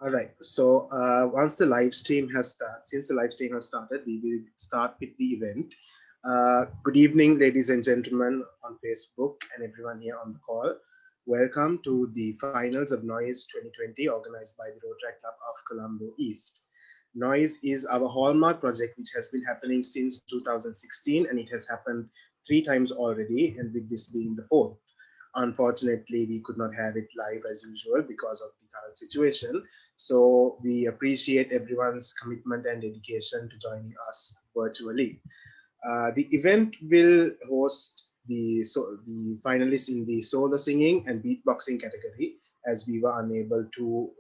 All right. So once the live stream has started, since the live stream has started, we will start with the event. Good evening, ladies and gentlemen on Facebook and everyone here on the call. Welcome to the finals of Noise 2020 organized by the Rotaract Club of Colombo East. Noise is our hallmark project which has been happening since 2016 and it has happened 3 times already, and with this being the 4th. Unfortunately, we could not have it live as usual because of the current situation. So we appreciate everyone's commitment and dedication to joining us virtually. The event will host the finalists in the solo singing and beatboxing category, as we were unable to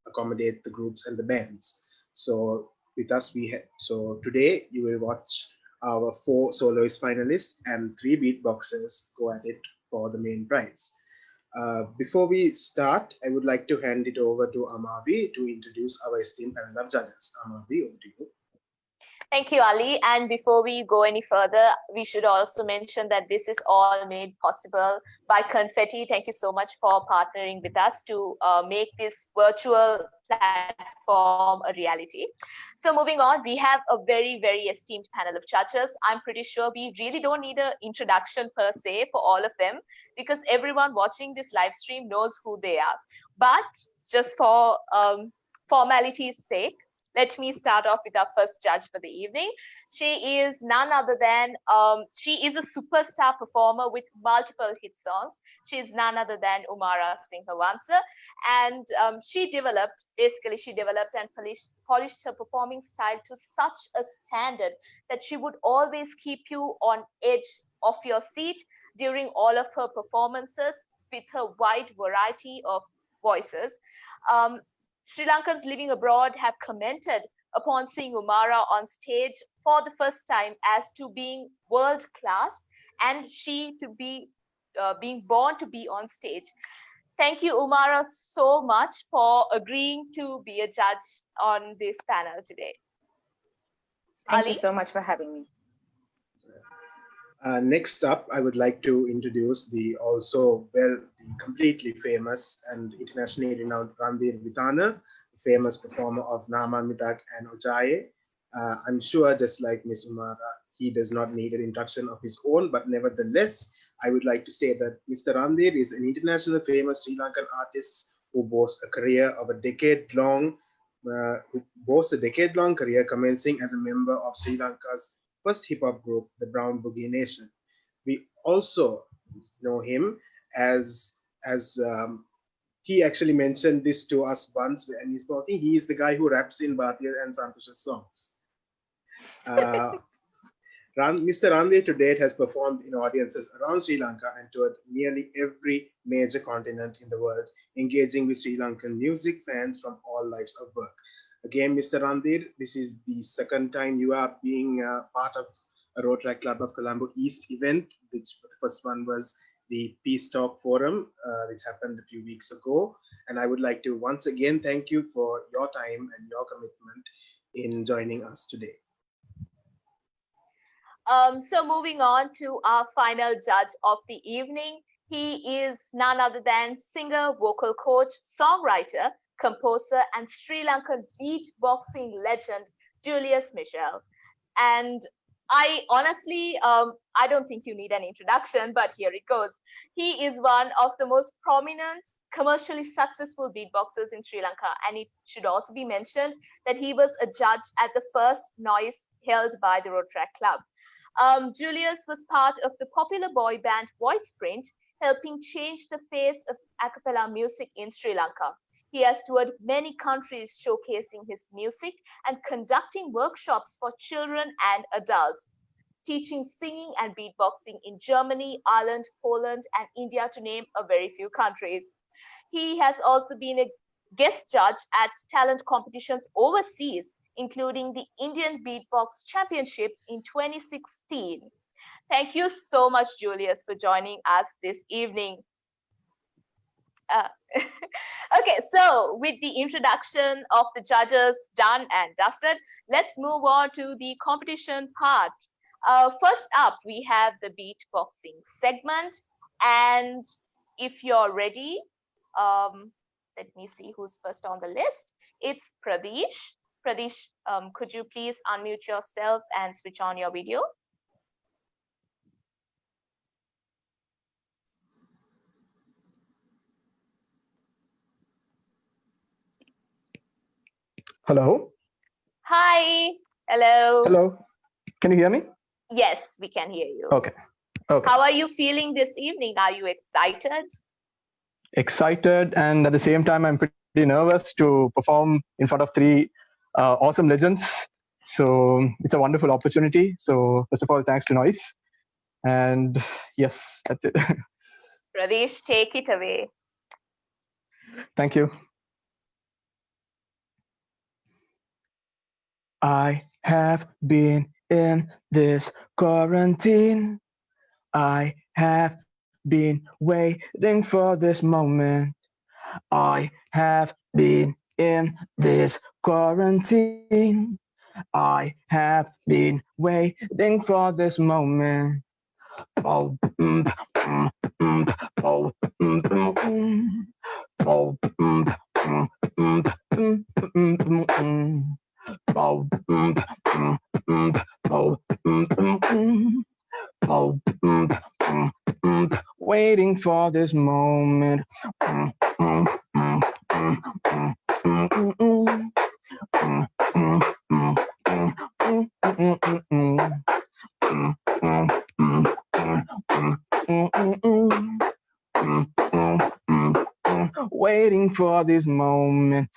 accommodate the groups and the bands. So with us, so today you will watch our 4 soloist finalists and 3 beatboxers go at it for the main prize. Before we start, I would like to hand it over to Amavi to introduce our esteemed panel of judges. Amavi, over to you. Thank you, Ali. And before we go any further, we should also mention that this is all made possible by Confetti. Thank you so much for partnering with us to make this virtual platform a reality. So moving on, we have a very, very esteemed panel of judges. I'm pretty sure we really don't need an introduction per se for all of them, because everyone watching this live stream knows who they are. But just for formality's sake, let me start off with our first judge for the evening. She is none other than, she is a superstar performer with multiple hit songs. She is none other than Umara Singhawansa. And she developed and polished her performing style to such a standard that she would always keep you on edge of your seat during all of her performances with her wide variety of voices. Sri Lankans living abroad have commented upon seeing Umara on stage for the first time as to being world class, and she to be being born to be on stage. Thank you, Umara, so much for agreeing to be a judge on this panel today. Thank you so much for having me. Next up, I would like to introduce the completely famous and internationally renowned Ranveer Vitana, famous performer of Nama Mitak and Ojaye. I'm sure, just like Ms. Umara, he does not need an introduction of his own, but nevertheless, I would like to say that Mr. Ranveer is an international famous Sri Lankan artist who boasts a career of a decade-long career commencing as a member of Sri Lanka's first hip-hop group, the Brown Boogie Nation. We also know him as he actually mentioned this to us once when he's talking. He is the guy who raps in Bhatia and Santosh's songs. Mr. Ranveer to date has performed in audiences around Sri Lanka and toured nearly every major continent in the world, engaging with Sri Lankan music fans from all lives of work. Again, Mr. Ranveer, this is the second time you are being part of a Rotaract Club of Colombo East event, which the first one was the Peace Talk Forum, which happened a few weeks ago. And I would like to once again thank you for your time and your commitment in joining us today. So moving on to our final judge of the evening. He is none other than singer, vocal coach, songwriter, composer, and Sri Lankan beatboxing legend, Julius Michel. And I honestly, I don't think you need an introduction, but here it goes. He is one of the most prominent, commercially successful beatboxers in Sri Lanka. And it should also be mentioned that he was a judge at the first Noise held by the Rotaract Club. Julius was part of the popular boy band Voiceprint, helping change the face of a cappella music in Sri Lanka. He has toured many countries showcasing his music and conducting workshops for children and adults, teaching singing and beatboxing in Germany, Ireland, Poland, and India, to name a very few countries. He has also been a guest judge at talent competitions overseas, including the Indian Beatbox Championships in 2016. Thank you so much, Julius, for joining us this evening. Okay, so with the introduction of the judges done and dusted, let's move on to the competition part. First up, we have the beatboxing segment. And if you're ready, Let me see who's first on the list. It's Pradesh. Pradesh, could you please unmute yourself and switch on your video? Hello. Hi. Hello. Hello. Can you hear me? Yes, we can hear you. Okay. Okay. How are you feeling this evening? Are you excited? Excited, and at the same time, I'm pretty nervous to perform in front of three awesome legends. So it's a wonderful opportunity. So first of all, thanks to Noise. And yes, that's it. Pradesh, take it away. Thank you. I have been in this quarantine. I have been waiting for this moment. I have been in this quarantine. I have been waiting for this moment. Oh, waiting for this moment. Waiting for this moment. Waiting for this moment.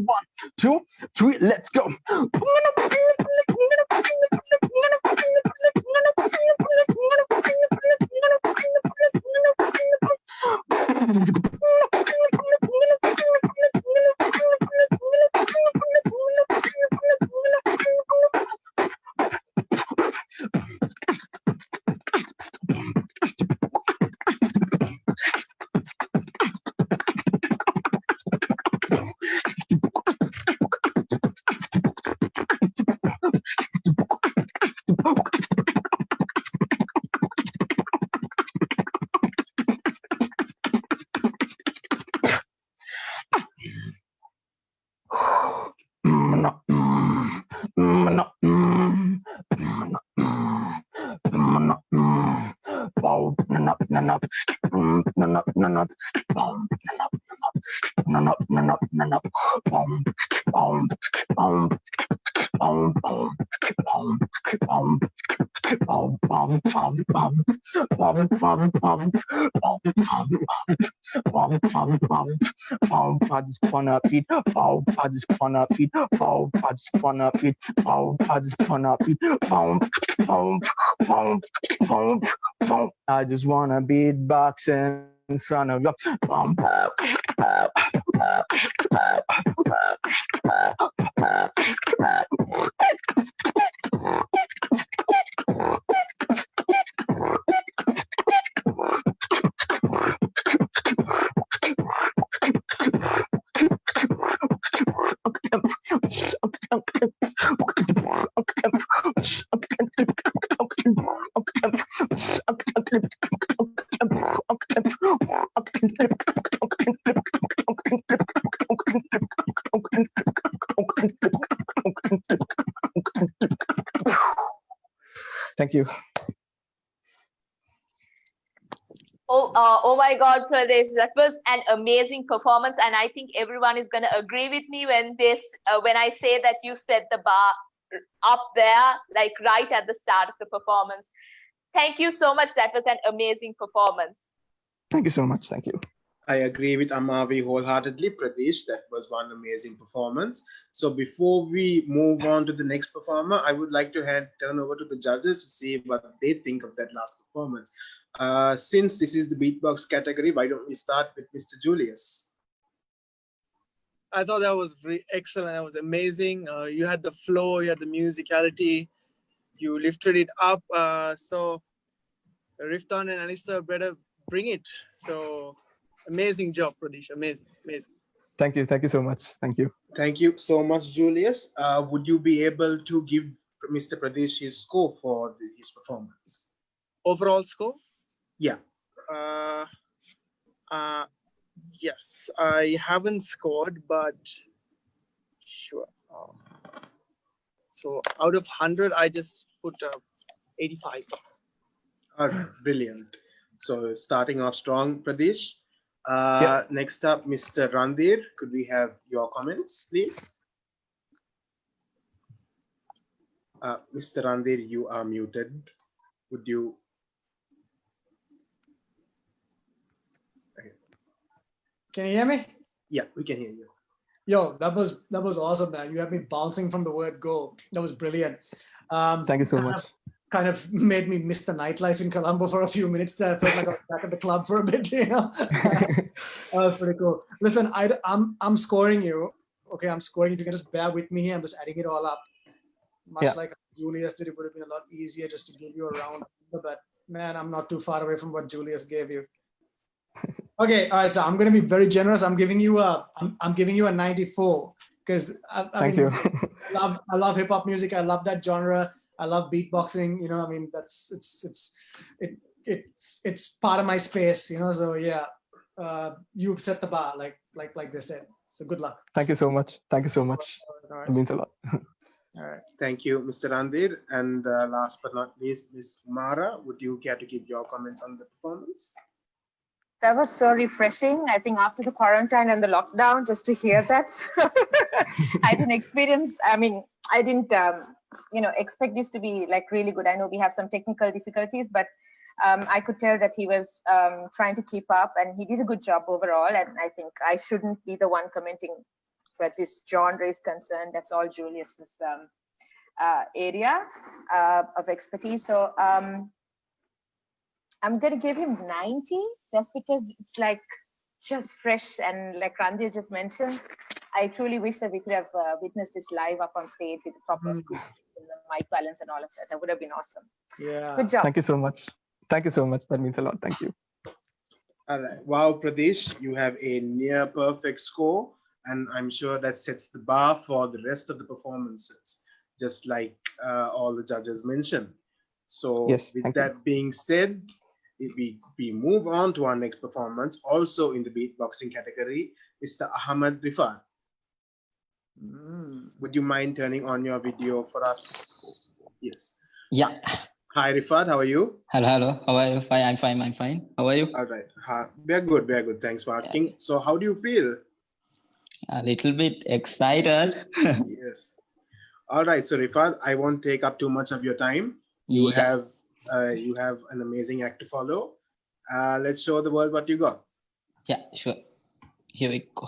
One, two, three, let's go. I just wanna beatbox in front of you. Thank you. Oh my God, Pradesh, that was an amazing performance, and I think everyone is going to agree with me when I say that you set the bar up there, like right at the start of the performance. Thank you so much. That was an amazing performance. Thank you so much. Thank you. I agree with Amavi wholeheartedly. Pradesh, that was one amazing performance. So before we move on to the next performer, I would like to turn over to the judges to see what they think of that last performance. Since this is the beatbox category, why don't we start with Mr. Julius? I thought that was excellent. That was amazing. You had the flow, you had the musicality, you lifted it up. So Riftan and Anissa better bring it. So amazing job, Pradesh. Amazing, amazing. Thank you. Thank you so much. Thank you. Thank you so much, Julius. Would you be able to give Mr. Pradesh his score for his performance? Overall score? Yeah. Yes, I haven't scored, but sure. So out of 100, I just put 85. All right, brilliant. So starting off strong, Pradesh. Next up, Mr. Randhir. Could we have your comments, please? Mr. Randhir, you are muted. Would you? Can you hear me? Yeah, we can hear you. Yo, that was awesome, man. You had me bouncing from the word go. That was brilliant. Thank you so much. Kind of made me miss the nightlife in Colombo for a few minutes there. I felt like I was back at the club for a bit, you know. That was pretty cool. Listen, I'm scoring you. Okay, I'm scoring. If you can just bear with me here, I'm just adding it all up. Much like Julius did, it would have been a lot easier just to give you a round. But man, I'm not too far away from what Julius gave you. Okay, all right. So I'm going to be very generous. I'm giving you a 94 because I mean, I love hip hop music. I love that genre. I love beatboxing. You know, I mean, it's part of my space. You know, so yeah, you've set the bar, like they said. So good luck. Thank you so much. Thank you so much. Right. It means a lot. All right. Thank you, Mr. Randhir. And last but not least, Ms. Umara, would you care to give your comments on the performance? That was so refreshing. I think after the quarantine and the lockdown, just to hear that, I didn't experience. I mean, I didn't, expect this to be like really good. I know we have some technical difficulties, but I could tell that he was trying to keep up, and he did a good job overall. And I think I shouldn't be the one commenting where this genre is concerned. That's all Julius's area of expertise. So. I'm going to give him 90 just because it's like just fresh. And like Randhir just mentioned, I truly wish that we could have witnessed this live up on stage with the proper the mic balance and all of that. That would have been awesome. Yeah. Good job. Thank you so much. Thank you so much. That means a lot. Thank you. All right. Wow, Pradesh, you have a near perfect score. And I'm sure that sets the bar for the rest of the performances, just like all the judges mentioned. So with that being said, we move on to our next performance, also in the beatboxing category, Mr. Ahmad Rifat. Would you mind turning on your video for us? Yes. Yeah. Hi, Rifat. How are you? Hello. How are you? Fine. I'm fine. How are you? All right. We are good. Thanks for asking. Yeah. So how do you feel? A little bit excited. Yes. All right. So Rifat, I won't take up too much of your time. You have an amazing act to follow. Let's show the world what you got. Yeah, sure. Here we go.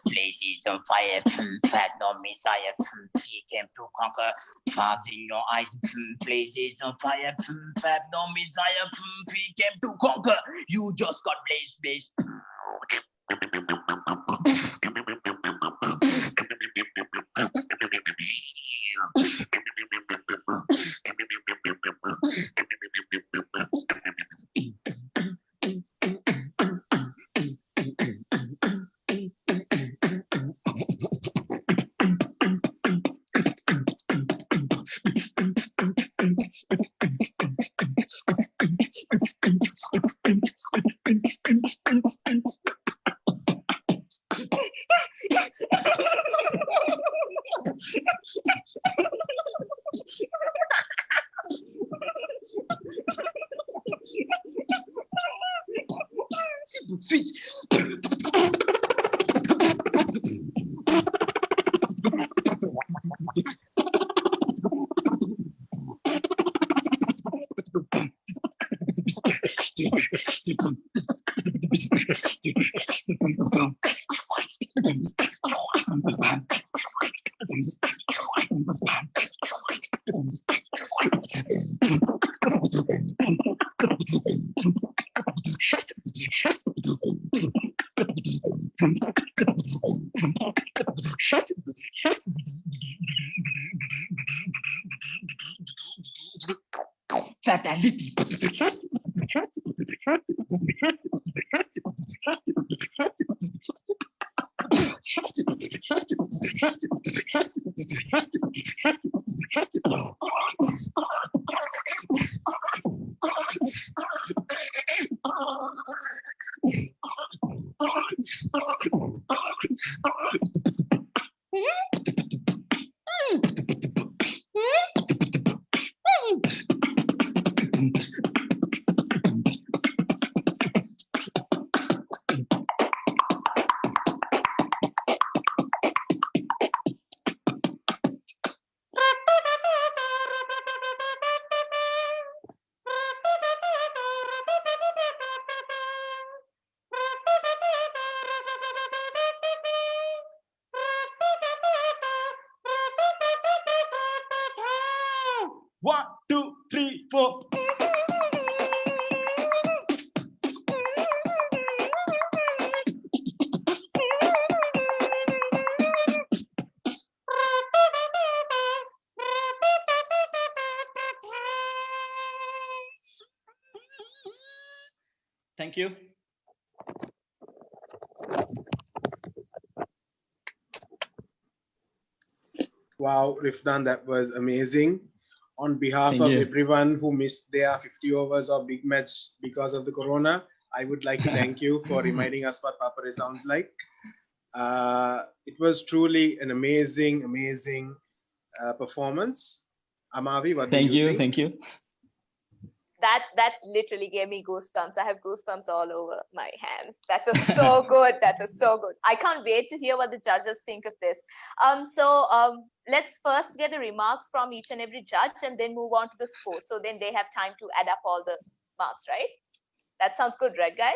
Blazes on fire, fat no messiah, he came to conquer, fires in your eyes, blazes on fire, fat no messiah, he came to conquer, you just got blaze. Switch. Fatality. One, two, three, four. Thank you. Wow, Rifdan, that was amazing. On behalf Thank of you. everyone who missed their 50 overs of big match because of the corona, I would like to thank you for reminding us what Papare sounds like. It was truly an amazing performance. Amavi, what do Thank you you. think? Thank you. That literally gave me goosebumps. I have goosebumps all over my hands. That was so good. That was so good. I can't wait to hear what the judges think of this. Let's first get the remarks from each and every judge and then move on to the score. So then they have time to add up all the marks, right? That sounds good, right, guys?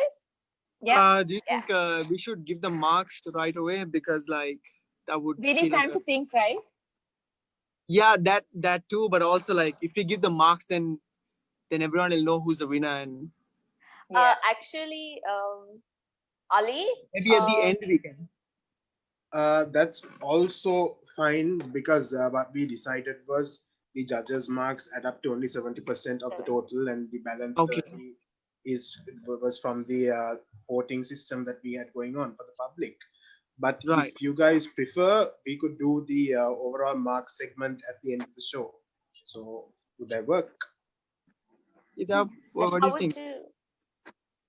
Yeah. Do you think we should give the marks right away, because like that would We need feel time to think, right? yeah, that too, but also like if we give the marks, then everyone will know who's the winner, and Yeah. Actually, Ali, maybe at the end we can. That's also fine because what we decided was the judges' marks add up to only 70% of the total, and the balance Okay. 30 was from the voting system that we had going on for the public. But Right. if you guys prefer, we could do the overall mark segment at the end of the show. So would that work? What do how you would think? you?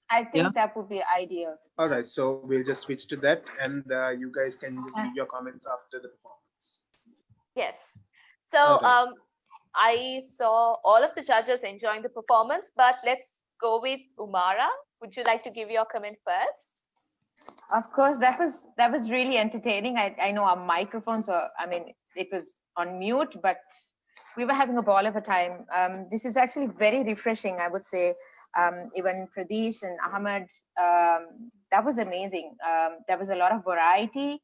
I think Yeah. that would be ideal. All right, so we'll just switch to that, and you guys can just give your comments after the performance. Yes. So Okay. I saw all of the judges enjoying the performance, but let's go with Umara. Would you like to give your comment first? Of course, that was really entertaining. I know our microphones were, I mean, it was on mute, but we were having a ball of a time. This is actually very refreshing, I would say. Even Pradesh and Ahmed, that was amazing. There was a lot of variety,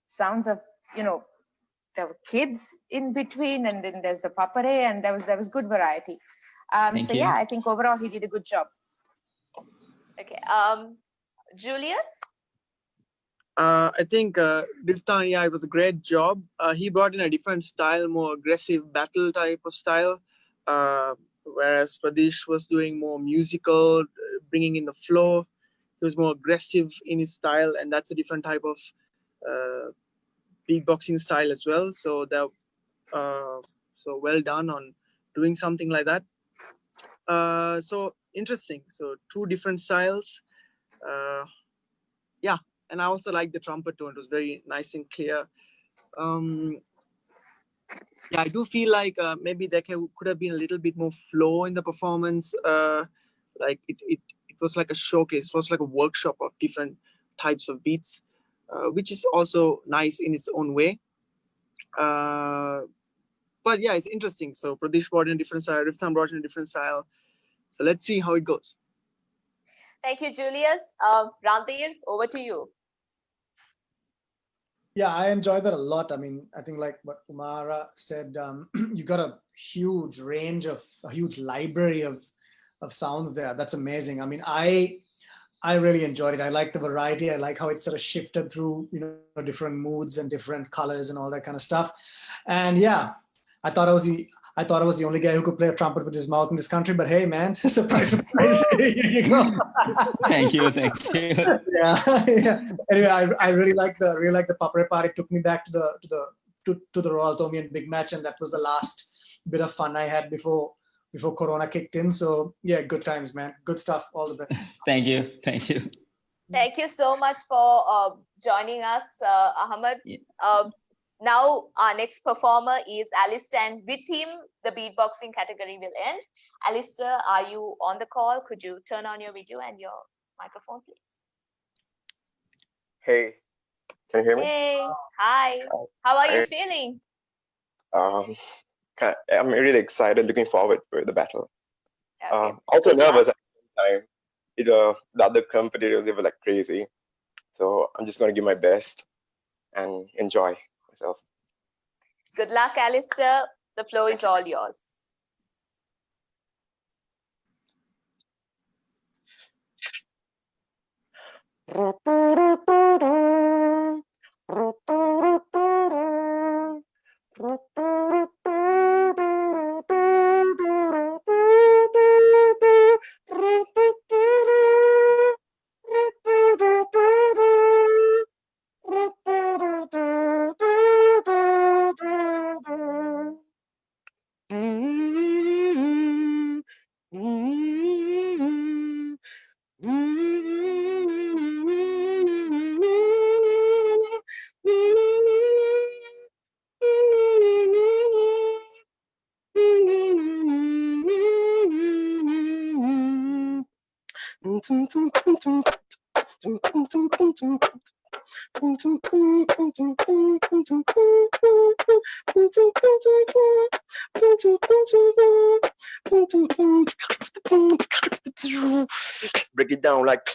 sounds of, there were kids in between, and then there's the papare, and there was good variety. Thank you. Yeah, I think overall he did a good job. Okay. Julius? I think Riftan, yeah, it was a great job. He brought in a different style, more aggressive battle type of style, whereas Pradesh was doing more musical, bringing in the flow. He was more aggressive in his style, and that's a different type of beatboxing style as well. So that, so well done on doing something like that. So interesting. So two different styles. Yeah. And I also like the trumpet tone. It was very nice and clear. Yeah, I do feel like maybe there could have been a little bit more flow in the performance. Like it was like a showcase. It was like a workshop of different types of beats, which is also nice in its own way. But yeah, it's interesting. So Pradesh brought in a different style. Riftan brought in a different style. So let's see how it goes. Thank you, Julius. Randir, over to you. Yeah, I enjoyed that a lot. I mean, I think like what Umara said, you got a huge range of, a huge library of sounds there. That's amazing. I mean, I really enjoyed it. I like the variety. I like how it sort of shifted through, different moods and different colors and all that kind of stuff. And yeah, I thought I was the only guy who could play a trumpet with his mouth in this country. But hey, man, surprise, surprise! Here you go. Thank you. Yeah. Anyway, I really like the papare part. It took me back to the Royal Tomian big match, and that was the last bit of fun I had before Corona kicked in. So yeah, good times, man. Good stuff. All the best. Thank you. Thank you so much for joining us, Ahmed. Yeah. Now our next performer is Alistair, and with him the beatboxing category will end. Alistair, are you on the call? Could you turn on your video and your microphone, please? Hey, can you hear me? Hey, hi. How are you feeling? I'm really excited, looking forward for the battle. Okay. Also nervous at the same time. The other competitors, they were like crazy. So I'm just going to give my best and enjoy myself. Good luck, Alistair. The floor is all yours. Break it down like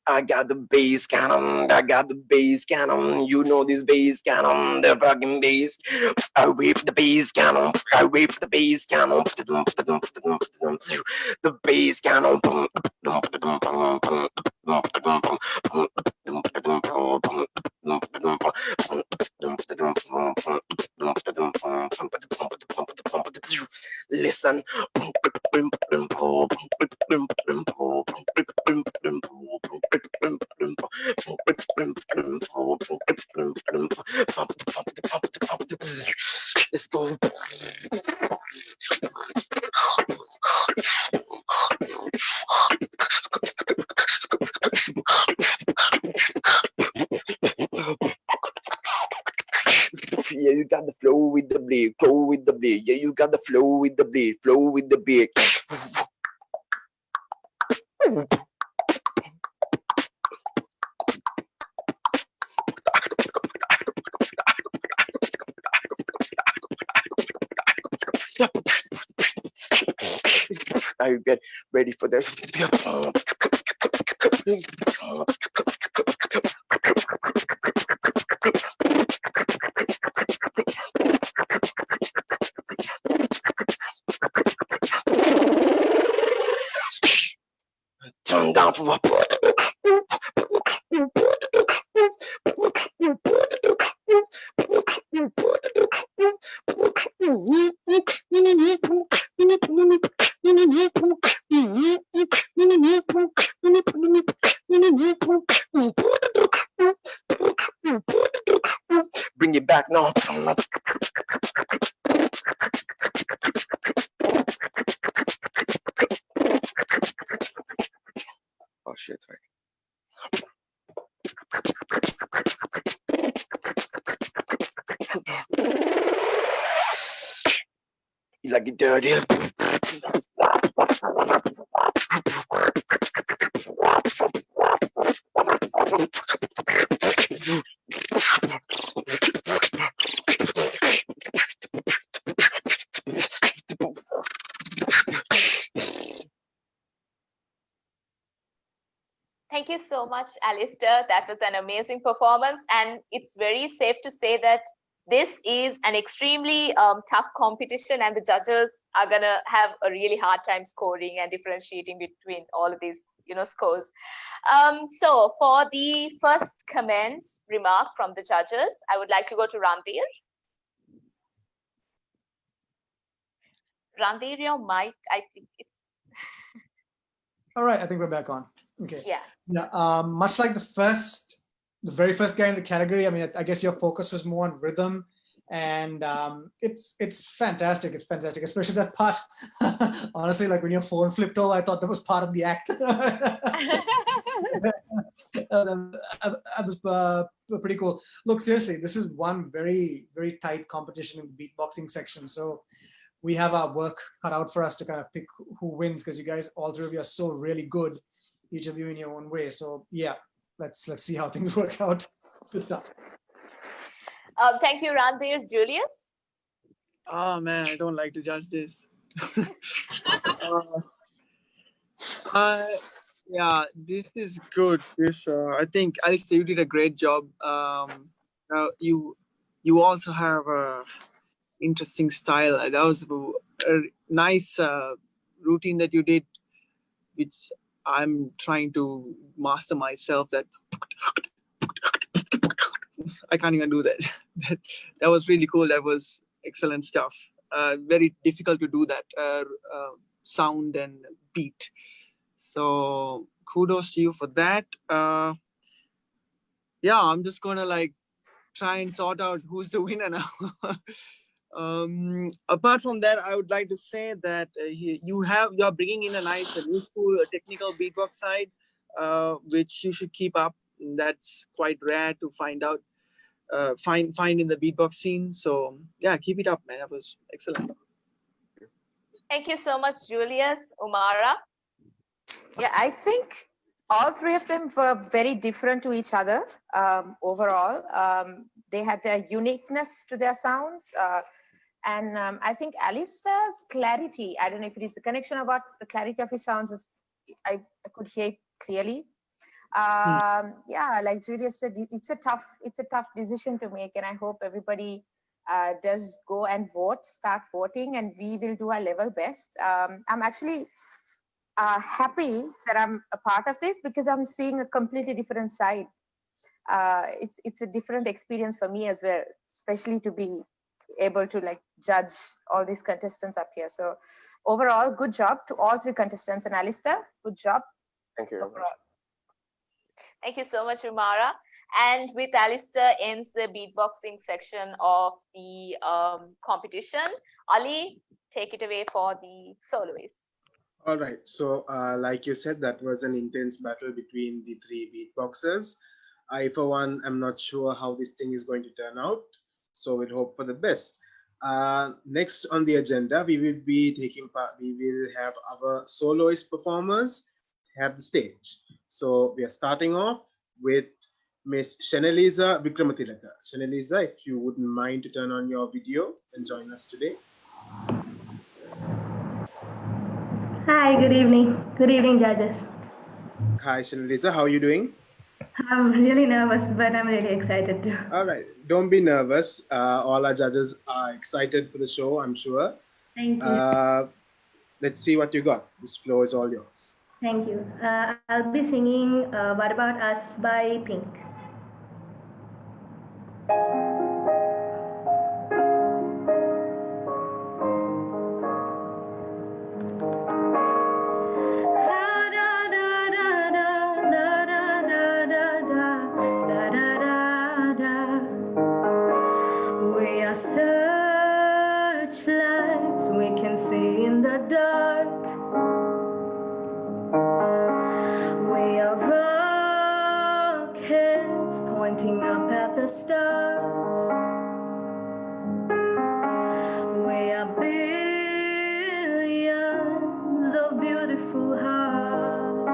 I got the bass cannon, I got the bass cannon, you know this bass cannon, the fucking bass. I whip the bass cannon, I whip the bass cannon, the bass cannon. Listen. Let's go. Yeah, you got the flow with the beat, flow with the beat. Yeah, you got the flow with the beat, flow with the beat. Are you get ready for this? Turn down for what? Bring it back now. Oh shit, sorry. You like it dirty? Thank you so much, Alistair. That was an amazing performance. And it's very safe to say that this is an extremely tough competition, and the judges are going to have a really hard time scoring and differentiating between all of these, scores. So for the first comment remark from the judges, I would like to go to Randhir. Randhir, your mic, I think it's... All right, I think we're back on. Okay. Yeah. Yeah. Much like the very first guy in the category, I mean, I guess your focus was more on rhythm, and it's fantastic. It's fantastic, especially that part. Honestly, like when your phone flipped over, I thought that was part of the act. That was pretty cool. Look, seriously, this is one very, very tight competition in the beatboxing section. So we have our work cut out for us to kind of pick who wins, because you guys, all three of you, are so really good, each of you in your own way. So yeah, let's see how things work out. Good stuff. Thank you, Randhir. Julius? Oh man, I don't like to judge this. Yeah, this is good. This I think Alistair, you did a great job. You also have a interesting style. That was a nice routine that you did, which I'm trying to master myself. That I can't even do that. That was really cool. That was excellent stuff. Very difficult to do that sound and beat. So kudos to you for that. Yeah, I'm just gonna try and sort out who's the winner now. Apart from that, I would like to say that you're bringing in a nice new school technical beatbox side, which you should keep up. That's quite rare to find in the beatbox scene. So yeah, keep it up, man. That was excellent. Thank you so much, Julius. Umara? Yeah, I think all three of them were very different to each other overall. They had their uniqueness to their sounds. And I think Alistair's clarity, I don't know if it is the connection about the clarity of his sounds, I could hear it clearly. Yeah, like Julius said, it's a tough decision to make, and I hope everybody does go and start voting, and we will do our level best. I'm actually happy that I'm a part of this, because I'm seeing a completely different side. It's a different experience for me as well, especially to be able to judge all these contestants up here. So overall, good job to all three contestants, and Alistair, good job. Thank you. Overall. Thank you so much, Umara. And with Alistair ends the beatboxing section of the competition. Ali, take it away for the soloists. All right. So, like you said, that was an intense battle between the three beatboxers. I, for one, am not sure how this thing is going to turn out. So we'll hope for the best. Next on the agenda, we will be taking part. We will have our soloist performers have the stage. So we are starting off with Miss Shaneliza Vikramatilaka. Shaneliza, if you wouldn't mind to turn on your video and join us today. Hi, good evening. Good evening, judges. Hi, Shaneliza, how are you doing? I'm really nervous, but I'm really excited too. All right, don't be nervous. All our judges are excited for the show, I'm sure. Thank you. Let's see what you got. This floor is all yours. Thank you. I'll be singing What About Us by Pink. We are searchlights we can see in the dark. We are rockets pointing up at the stars. We are billions of beautiful hearts.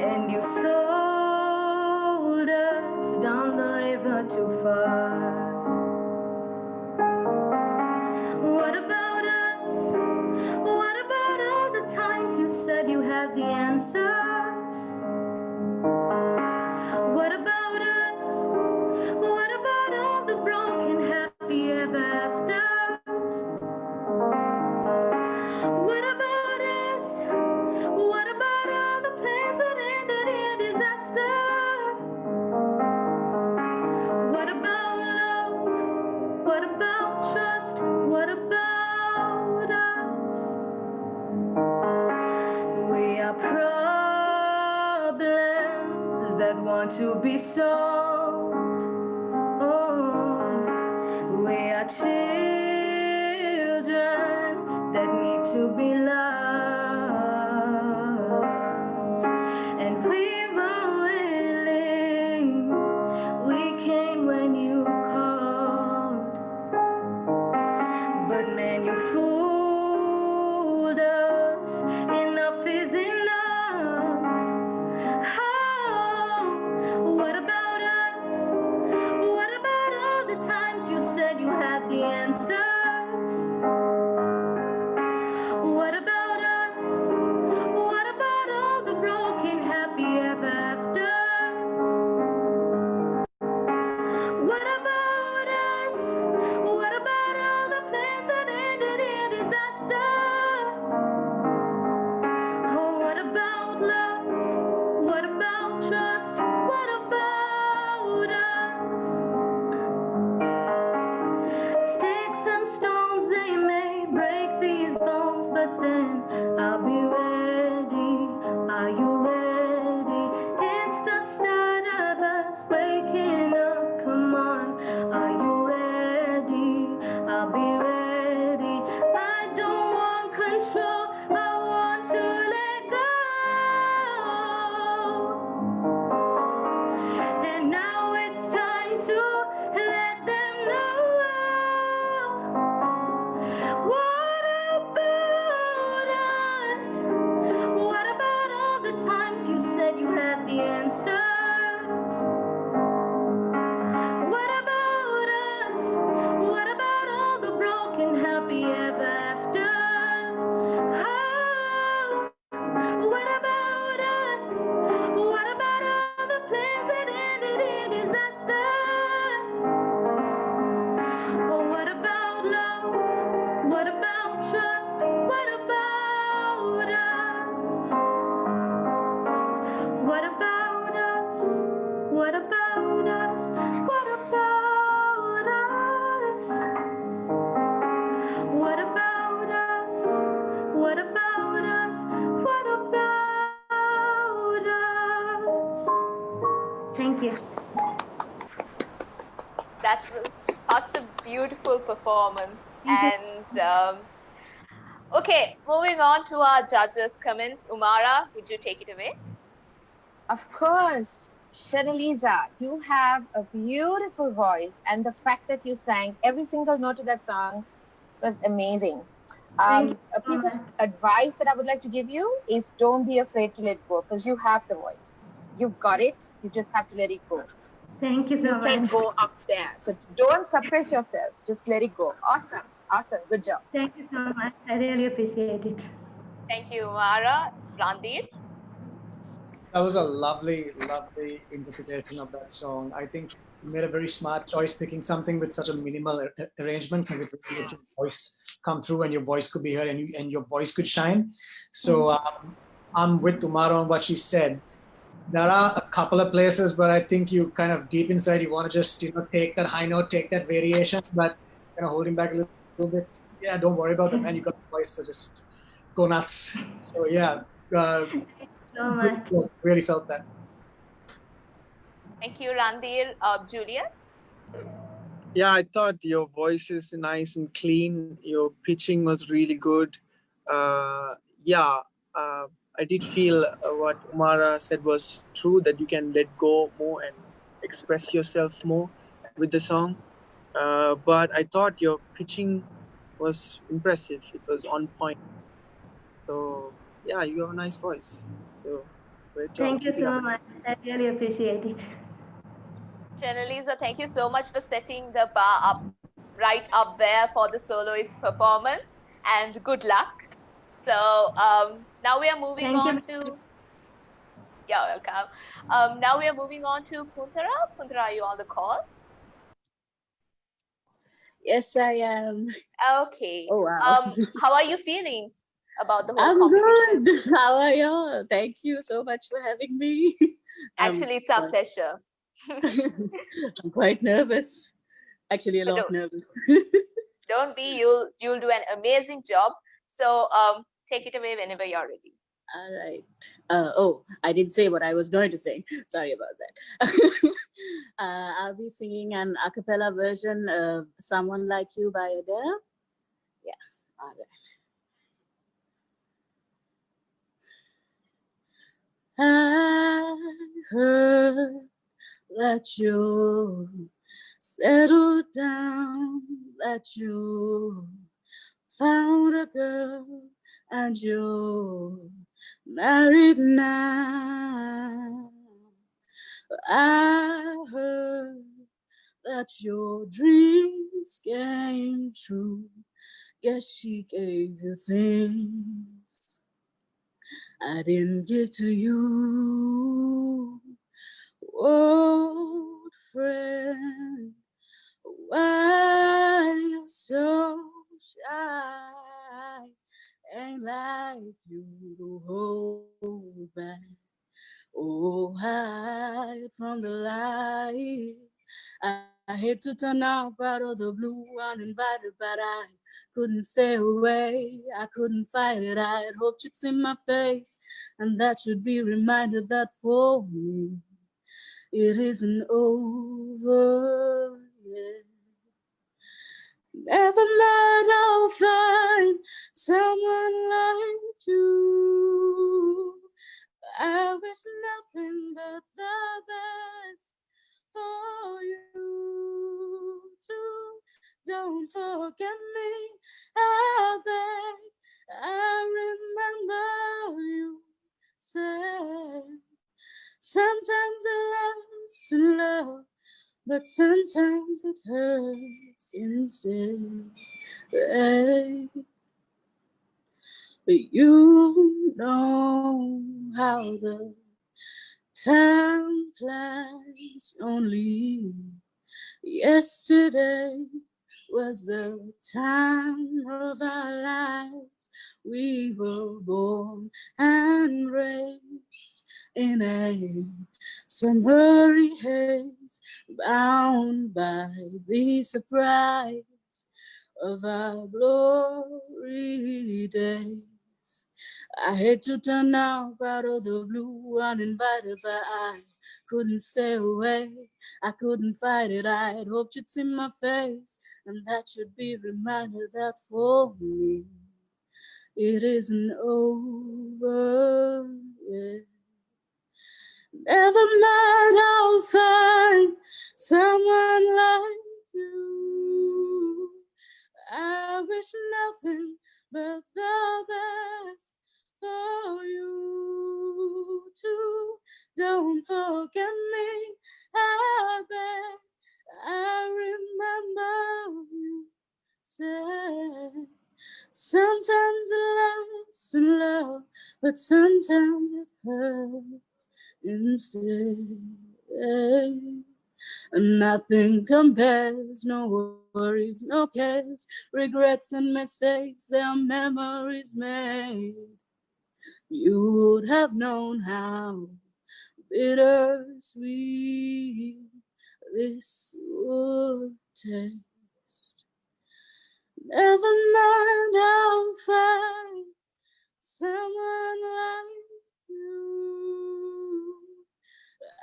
And you sold us down the river too far. What about us? What about all the times you said you had the answers? What about us? What about all the broken happy ever afters? What about us? What about all the plans that ended in disaster? What about love? What about trust? What about us? We are problems that want to be solved. Oh, we are children that need to be loved. And we were willing. We came when you called. But man, you fooled us. Enough is enough. Oh, what about us? What about all the times you said you had the answers? What about us? What about all the broken happy ever afters? What about us? What about all the plans that ended in disaster? Oh, what about love? What about trust? What about us? Sticks and stones, they may break these bones, but then I'll be ready. Are you ready? It's the start of us waking up. Come on, are you ready? I'll be ready. I don't want control, I want to let go. And now it's time to let them know. What about us? What about all the times you said you had the answers? What about us? What about all the broken happy ever afters? Oh, what about us? What about all the plans that ended in disaster? Oh, what about love? What about trust? What about us? What about us? What about us? What about us? What about us? What about us? What about us? Thank you. That was such a beautiful performance. And okay, moving on to our judges' comments. Umara, would you take it away? Of course. Shanaliza, you have a beautiful voice, and the fact that you sang every single note of that song was amazing. Thank you A so piece of much. advice that I would like to give you is don't be afraid to let go, because you have the voice. You've got it. You just have to let it go. Thank you You so can much. go up there. So don't suppress yourself. Just let it go. Awesome. Awesome. Good job. Thank you so much. I really appreciate it. Thank you, Mara. Randir? That was a lovely, lovely interpretation of that song. I think you made a very smart choice picking something with such a minimal arrangement because it would let your voice come through and your voice could be heard and your voice could shine. So I'm with Umara on what she said. There are a couple of places where I think you kind of deep inside you want to just take that high note, take that variation, but kind of holding back a little bit. Yeah, don't worry about that, man. You got the voice, so just go nuts. So yeah, So good, much. really felt that. Thank you, Randir. Julius? Yeah, I thought your voice is nice and clean. Your pitching was really good. Yeah, I did feel what Umara said was true, that you can let go more and express yourself more with the song. But I thought your pitching was impressive. It was on point. So yeah, you have a nice voice. So great job. Thank you Keep it up. so much. I really appreciate it. Shanaliza, thank you so much for setting the bar up right up there for the soloist performance, and good luck. So now we are moving Thank on you. to, yeah, welcome. Now we are moving on to Kuntara. Kuntara, are you on the call? Yes, I am. Okay. Oh, wow. How are you feeling about the whole I'm competition? good. How are you? Thank you so much for having me. Actually, it's our pleasure. I'm quite nervous. Actually, a But lot nervous. don't be. You'll do an amazing job. So take it away whenever you're ready. All right. Oh, I didn't say what I was going to say. Sorry about that. I'll be singing an a cappella version of Someone Like You by Adele. Yeah. All right. I heard that you settled down, that you found a girl and you're married now. I heard that your dreams came true. Guess she gave you things I didn't give to you. Old friend, why you so shy? Ain't like you to hold back or hide from the light. I hate to turn up out of the blue uninvited, but I couldn't stay away. I couldn't fight it. I had hoped you'd see my face, and that you'd be reminded that for me it isn't over yet. Never mind, I'll find someone like you. I wish nothing but the best for you too. Don't forget me, I beg. I remember you said sometimes it lasts in love, but sometimes it hurts instead. But you know how the time flies. Only yesterday was the time of our lives. We were born and raised in a summery haze, bound by the surprise of our glory days. I hate to turn up out of the blue uninvited, but I couldn't stay away. I couldn't fight it. I had hoped you'd see my face, and that you'd be reminded that for me it isn't over yet. Never mind, I'll find someone like you. I wish nothing but the best for you too. Don't forget me, I beg. I remember you said sometimes it lasts in love, but sometimes it hurts instead. Nothing compares, no worries, no cares, regrets and mistakes, their memories made. You would have known how bittersweet this would taste. Never mind, I'll find someone like you.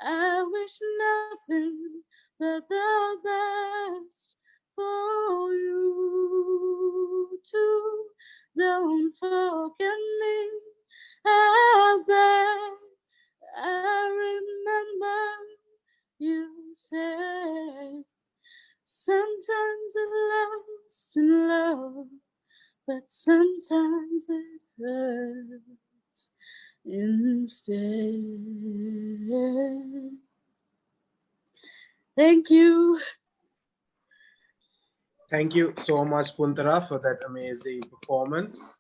I wish nothing but the best for you too. Don't forget me, I beg. I remember you said sometimes it lasts in love, but sometimes it hurts instead. Thank you. Thank you so much, Puntara, for that amazing performance.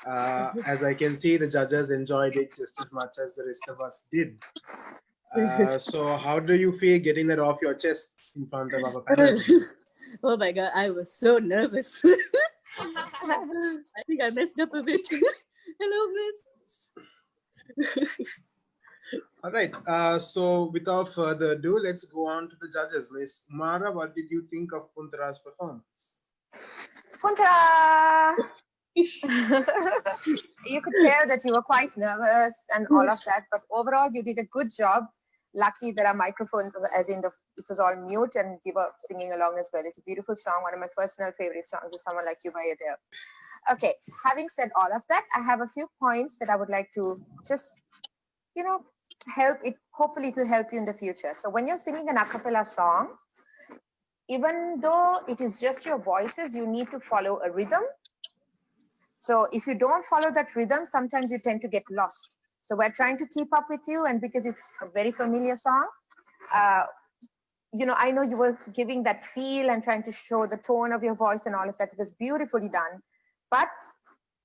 As I can see, the judges enjoyed it just as much as the rest of us did. So how do you feel getting that off your chest in front of our panel? Oh my God, I was so nervous. I think I messed up a bit. Hello, miss. All right. So without further ado, let's go on to the judges. Miss Umara, what did you think of Puntara's performance? Puntara! You could tell that you were quite nervous and all of that, but overall you did a good job. Lucky there are microphones, as in it was all mute and you were singing along as well. It's a beautiful song, one of my personal favorite songs is Someone Like You by Adele. Okay, having said all of that, I have a few points that I would like to just, help it. Hopefully it will help you in the future. So when you're singing an a cappella song, even though it is just your voices, you need to follow a rhythm. So if you don't follow that rhythm, sometimes you tend to get lost. So we're trying to keep up with you, and because it's a very familiar song, I know you were giving that feel and trying to show the tone of your voice and all of that. It was beautifully done. But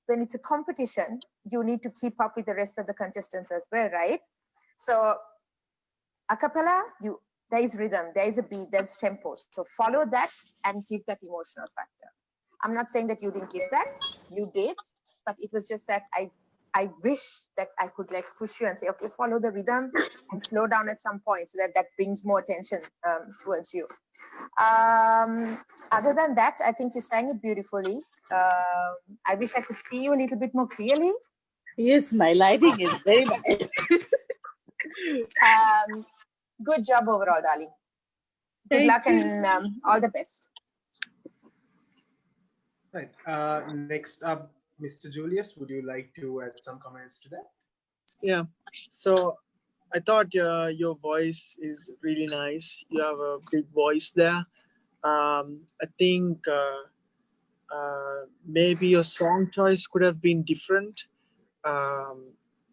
when it's a competition, you need to keep up with the rest of the contestants as well, right? So a cappella, there is rhythm, there is a beat, there's tempo. So follow that and give that emotional factor. I'm not saying that you didn't give that, you did, but it was just that I wish that I could push you and say, okay, follow the rhythm and slow down at some point so that brings more attention towards you. Other than that, I think you sang it beautifully. I wish I could see you a little bit more clearly. Yes, my lighting is very bad. Good job overall, darling. Good luck and all the best. Right. Next up, Mr. Julius, would you like to add some comments to that? Yeah. So I thought your voice is really nice. You have a big voice there. I think maybe your song choice could have been different.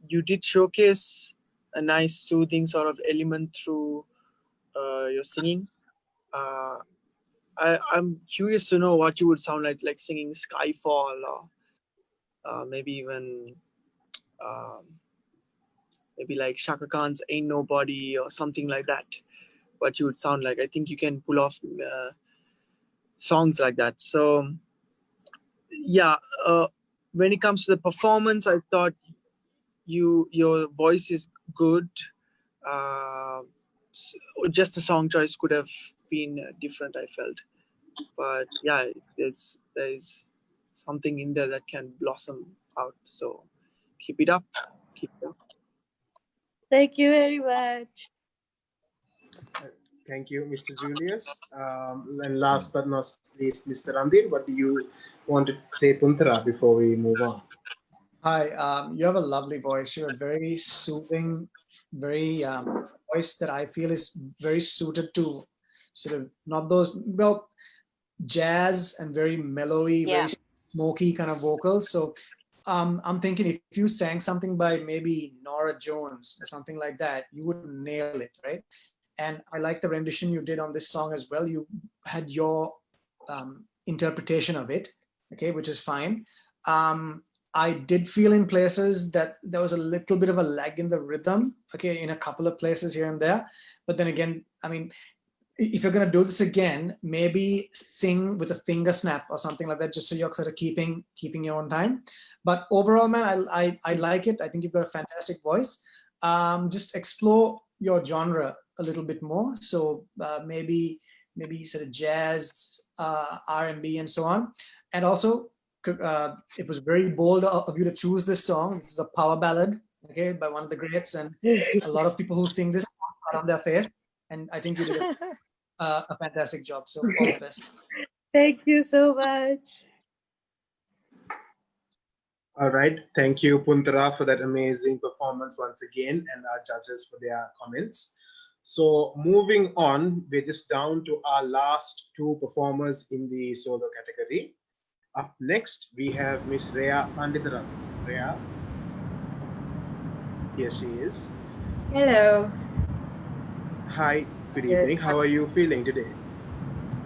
You did showcase a nice soothing sort of element through your singing. I'm curious to know what you would sound like singing Skyfall, or maybe even maybe like Shaka Khan's Ain't Nobody or something like that. What you would sound like. I think you can pull off songs like that. So yeah, when it comes to the performance, I thought your voice is good. Just the song choice could have been different, I felt. But yeah, there is something in there that can blossom out. So keep it up. Keep it up. Thank you very much. Thank you, Mr. Julius. And last but not least, Mr. Randir, what do you want to say, Puntara, before we move on? Hi, you have a lovely voice. You have very soothing very voice that I feel is very suited to sort of not those, well, jazz and very mellowy, Yeah. very smoky kind of vocals. So I'm thinking if you sang something by maybe Nora Jones or something like that, you would nail it, right? And I like the rendition you did on this song as well. You had your interpretation of it, okay, which is fine. I did feel in places that there was a little bit of a lag in the rhythm, okay, in a couple of places here and there. But then again, I mean, if you're going to do this again, maybe sing with a finger snap or something like that, just so you're sort of keeping your own time. But overall, man, I like it. I think you've got a fantastic voice. Just explore your genre a little bit more. So maybe sort of jazz, R&B, and so on. And also, it was very bold of you to choose this song. This is a power ballad, okay, by one of the greats, and a lot of people who sing this are on their face. And I think you did a fantastic job. So all the best. Thank you so much. All right. Thank you, Puntara, for that amazing performance once again, and our judges for their comments. So moving on, we're just down to our last two performers in the solo category. Up next, we have Miss Rhea Panditaran. Rhea, here she is. Hello. Hi, good evening. How are you feeling today?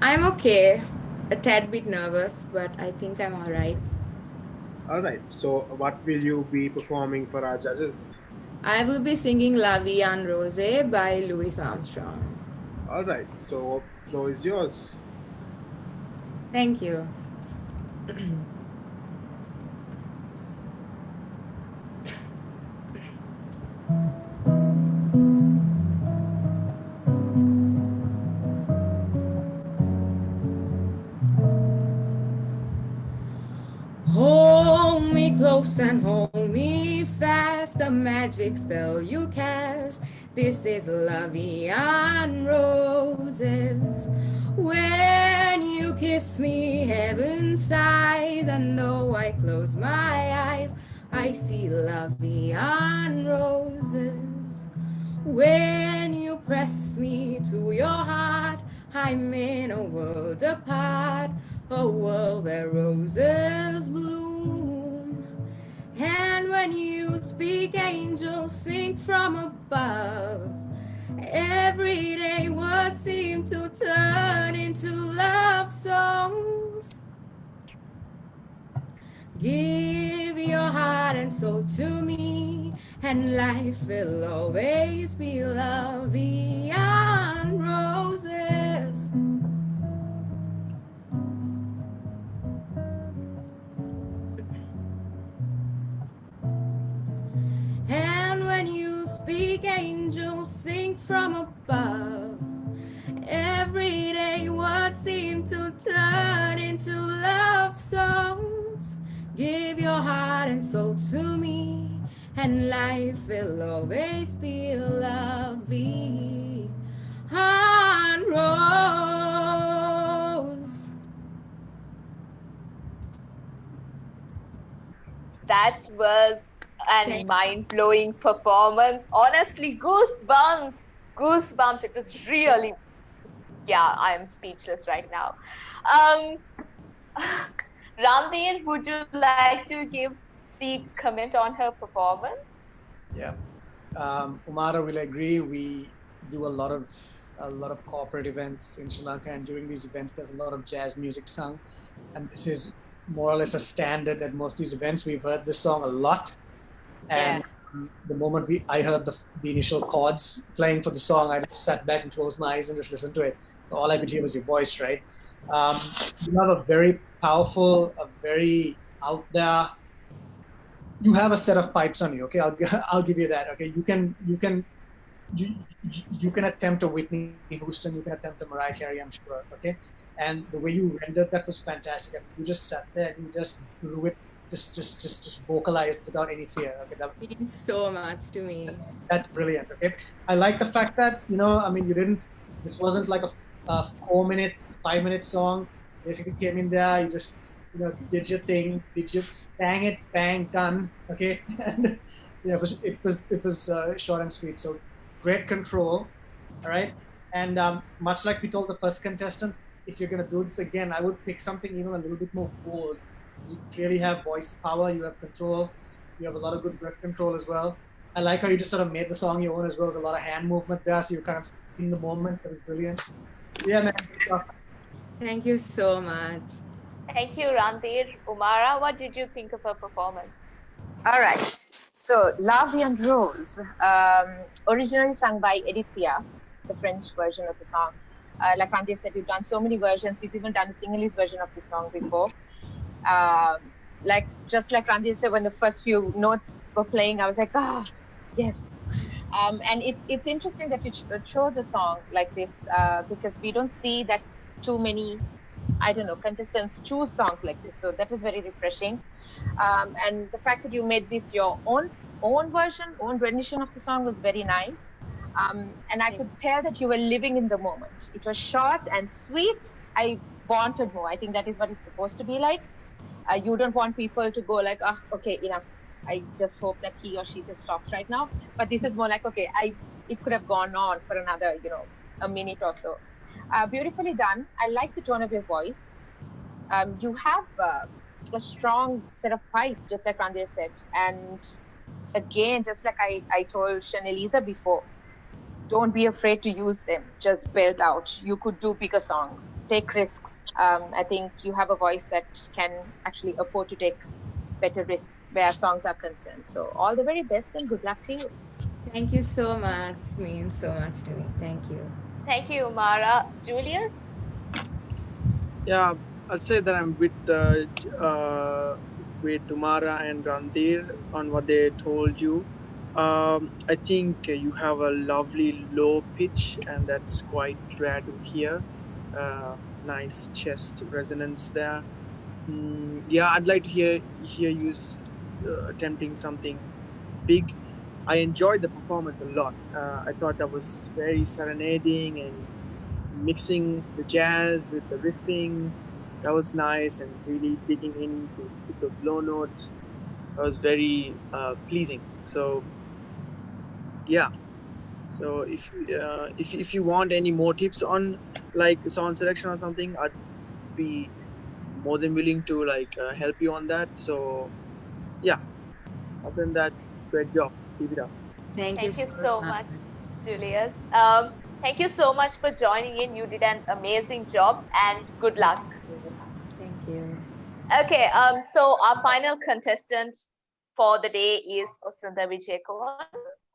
I'm okay. A tad bit nervous, but I think I'm all right. All right. So what will you be performing for our judges? I will be singing La Vie en Rose by Louis Armstrong. All right. So floor is yours. Thank you. Hold me close and hold me fast, the magic spell you cast. This is La Vie en Roses. When you kiss me, heaven sighs, and though I close my eyes, I see La Vie en Roses. When you press me to your heart, I'm in a world apart, a world where roses bloom. And when you speak, angels sing from above. Everyday words seem to turn into love songs. Give your heart and soul to me, and life will always be La Vie en Roses. And when you speak, angels sing from above. Everyday words seem to turn into love songs. Give your heart and soul to me, and life will always be La Vie en Rose. That was a mind-blowing performance. Honestly, goosebumps. Goosebumps. It was really, yeah, I am speechless right now. Randir, would you like to give the comment on her performance? Yeah, Umara will agree. We do a lot of corporate events in Sri Lanka, and during these events, there's a lot of jazz music sung, and this is more or less a standard at most of these events. We've heard this song a lot, and the moment I heard the initial chords playing for the song, I just sat back and closed my eyes and just listened to it. So all I could hear was your voice, right? You have a very powerful, a very out there. You have a set of pipes on you, okay? I'll give you that, okay? You can attempt a Whitney Houston, you can attempt a Mariah Carey, I'm sure, okay? And the way you rendered that was fantastic. I mean, you just sat there and you just blew it, just vocalized without any fear. Okay, that means so much to me. That's brilliant. Okay, I like the fact that I mean, this wasn't like a 4-minute, 5-minute song. Basically, came in there, you just did your thing, sang it, bang, done. Okay, Yeah, it was short and sweet. So great control. All right. And much like we told the first contestant, if you're going to do this again, I would pick something even a little bit more bold. You clearly have voice power, you have control, you have a lot of good breath control as well. I like how you just sort of made the song your own as well. There's a lot of hand movement there, so you're kind of in the moment. That was brilliant. Yeah, man. Good stuff. Thank you so much. Thank you, Randir. Umara, what did you think of her performance? All right. So, Love and Rose, originally sung by Edith Piaf, the French version of the song. Like Randir said, we've done so many versions. We've even done a Sinhalese version of the song before. Just like Randir said, when the first few notes were playing, I was like, oh, yes. And it's interesting that you chose a song like this because we don't see that too many, I don't know, contestants choose songs like this. So that was very refreshing. And the fact that you made this your own version, own rendition of the song was very nice. And I could tell that you were living in the moment. It was short and sweet. I wanted more. I think that is what it's supposed to be like. You don't want people to go like, oh, okay, enough. I just hope that he or she just stops right now. But this is more like, okay, it could have gone on for another, a minute or so. Beautifully done. I like the tone of your voice. You have a strong set of pipes, just like Randir said. And again, just like I told Shanelisa before, don't be afraid to use them. Just belt out. You could do bigger songs. Take risks. I think you have a voice that can actually afford to take better risks where songs are concerned. So all the very best and good luck to you. Thank you so much. Means so much to me. Thank you. Thank you, Umara. Julius? Yeah, I'll say that I'm with Umara and Randir on what they told you. I think you have a lovely low pitch, and that's quite rare to hear. Nice chest resonance there. Yeah, I'd like to hear you attempting something big. I enjoyed the performance a lot. I thought that was very serenading and mixing the jazz with the riffing. That was nice, and really digging into the low notes. That was very pleasing. So yeah. So if you want any more tips on like sound selection or something, I'd be more than willing to help you on that. So yeah, other than that, great job. Keep it up. Thank you Thank you so much, Julius. Thank you so much for joining in. You did an amazing job, and good luck. Thank you. Okay, so our final contestant for the day is Osunda Vijaykawan.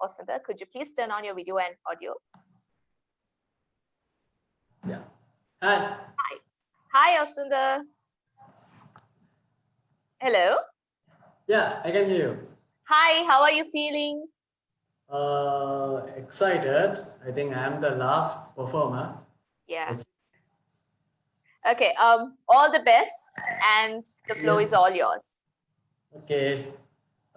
Osunda, could you please turn on your video and audio? Yeah. Hi. Hi, Osunda. Hello. Yeah, I can hear you. Hi, how are you feeling? Excited. I think I am the last performer. Yeah. Okay, all the best, and the floor is all yours. Okay.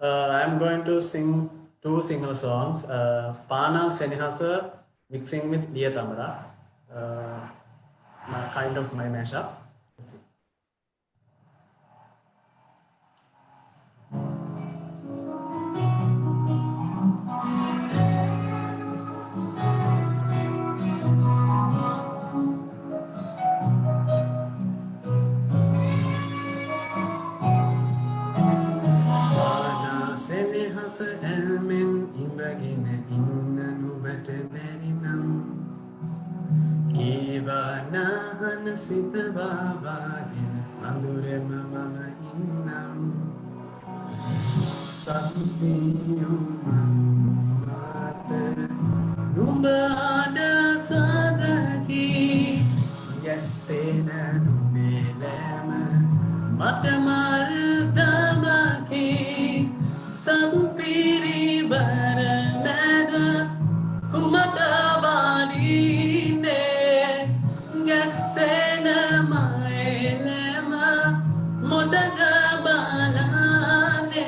I'm going to sing two single songs. Pana Senihasa mixing with LatinAutor. Kind of my mashup. Let's see. Senihasa elmen imagine inna nubata berinam Kiva nahan sita babagin andure mama innam Sampiyumam mate numba ada sadaki Yasena numelema matamal damaki Sampiri baramega kumadabani Yasena maelema modaga balane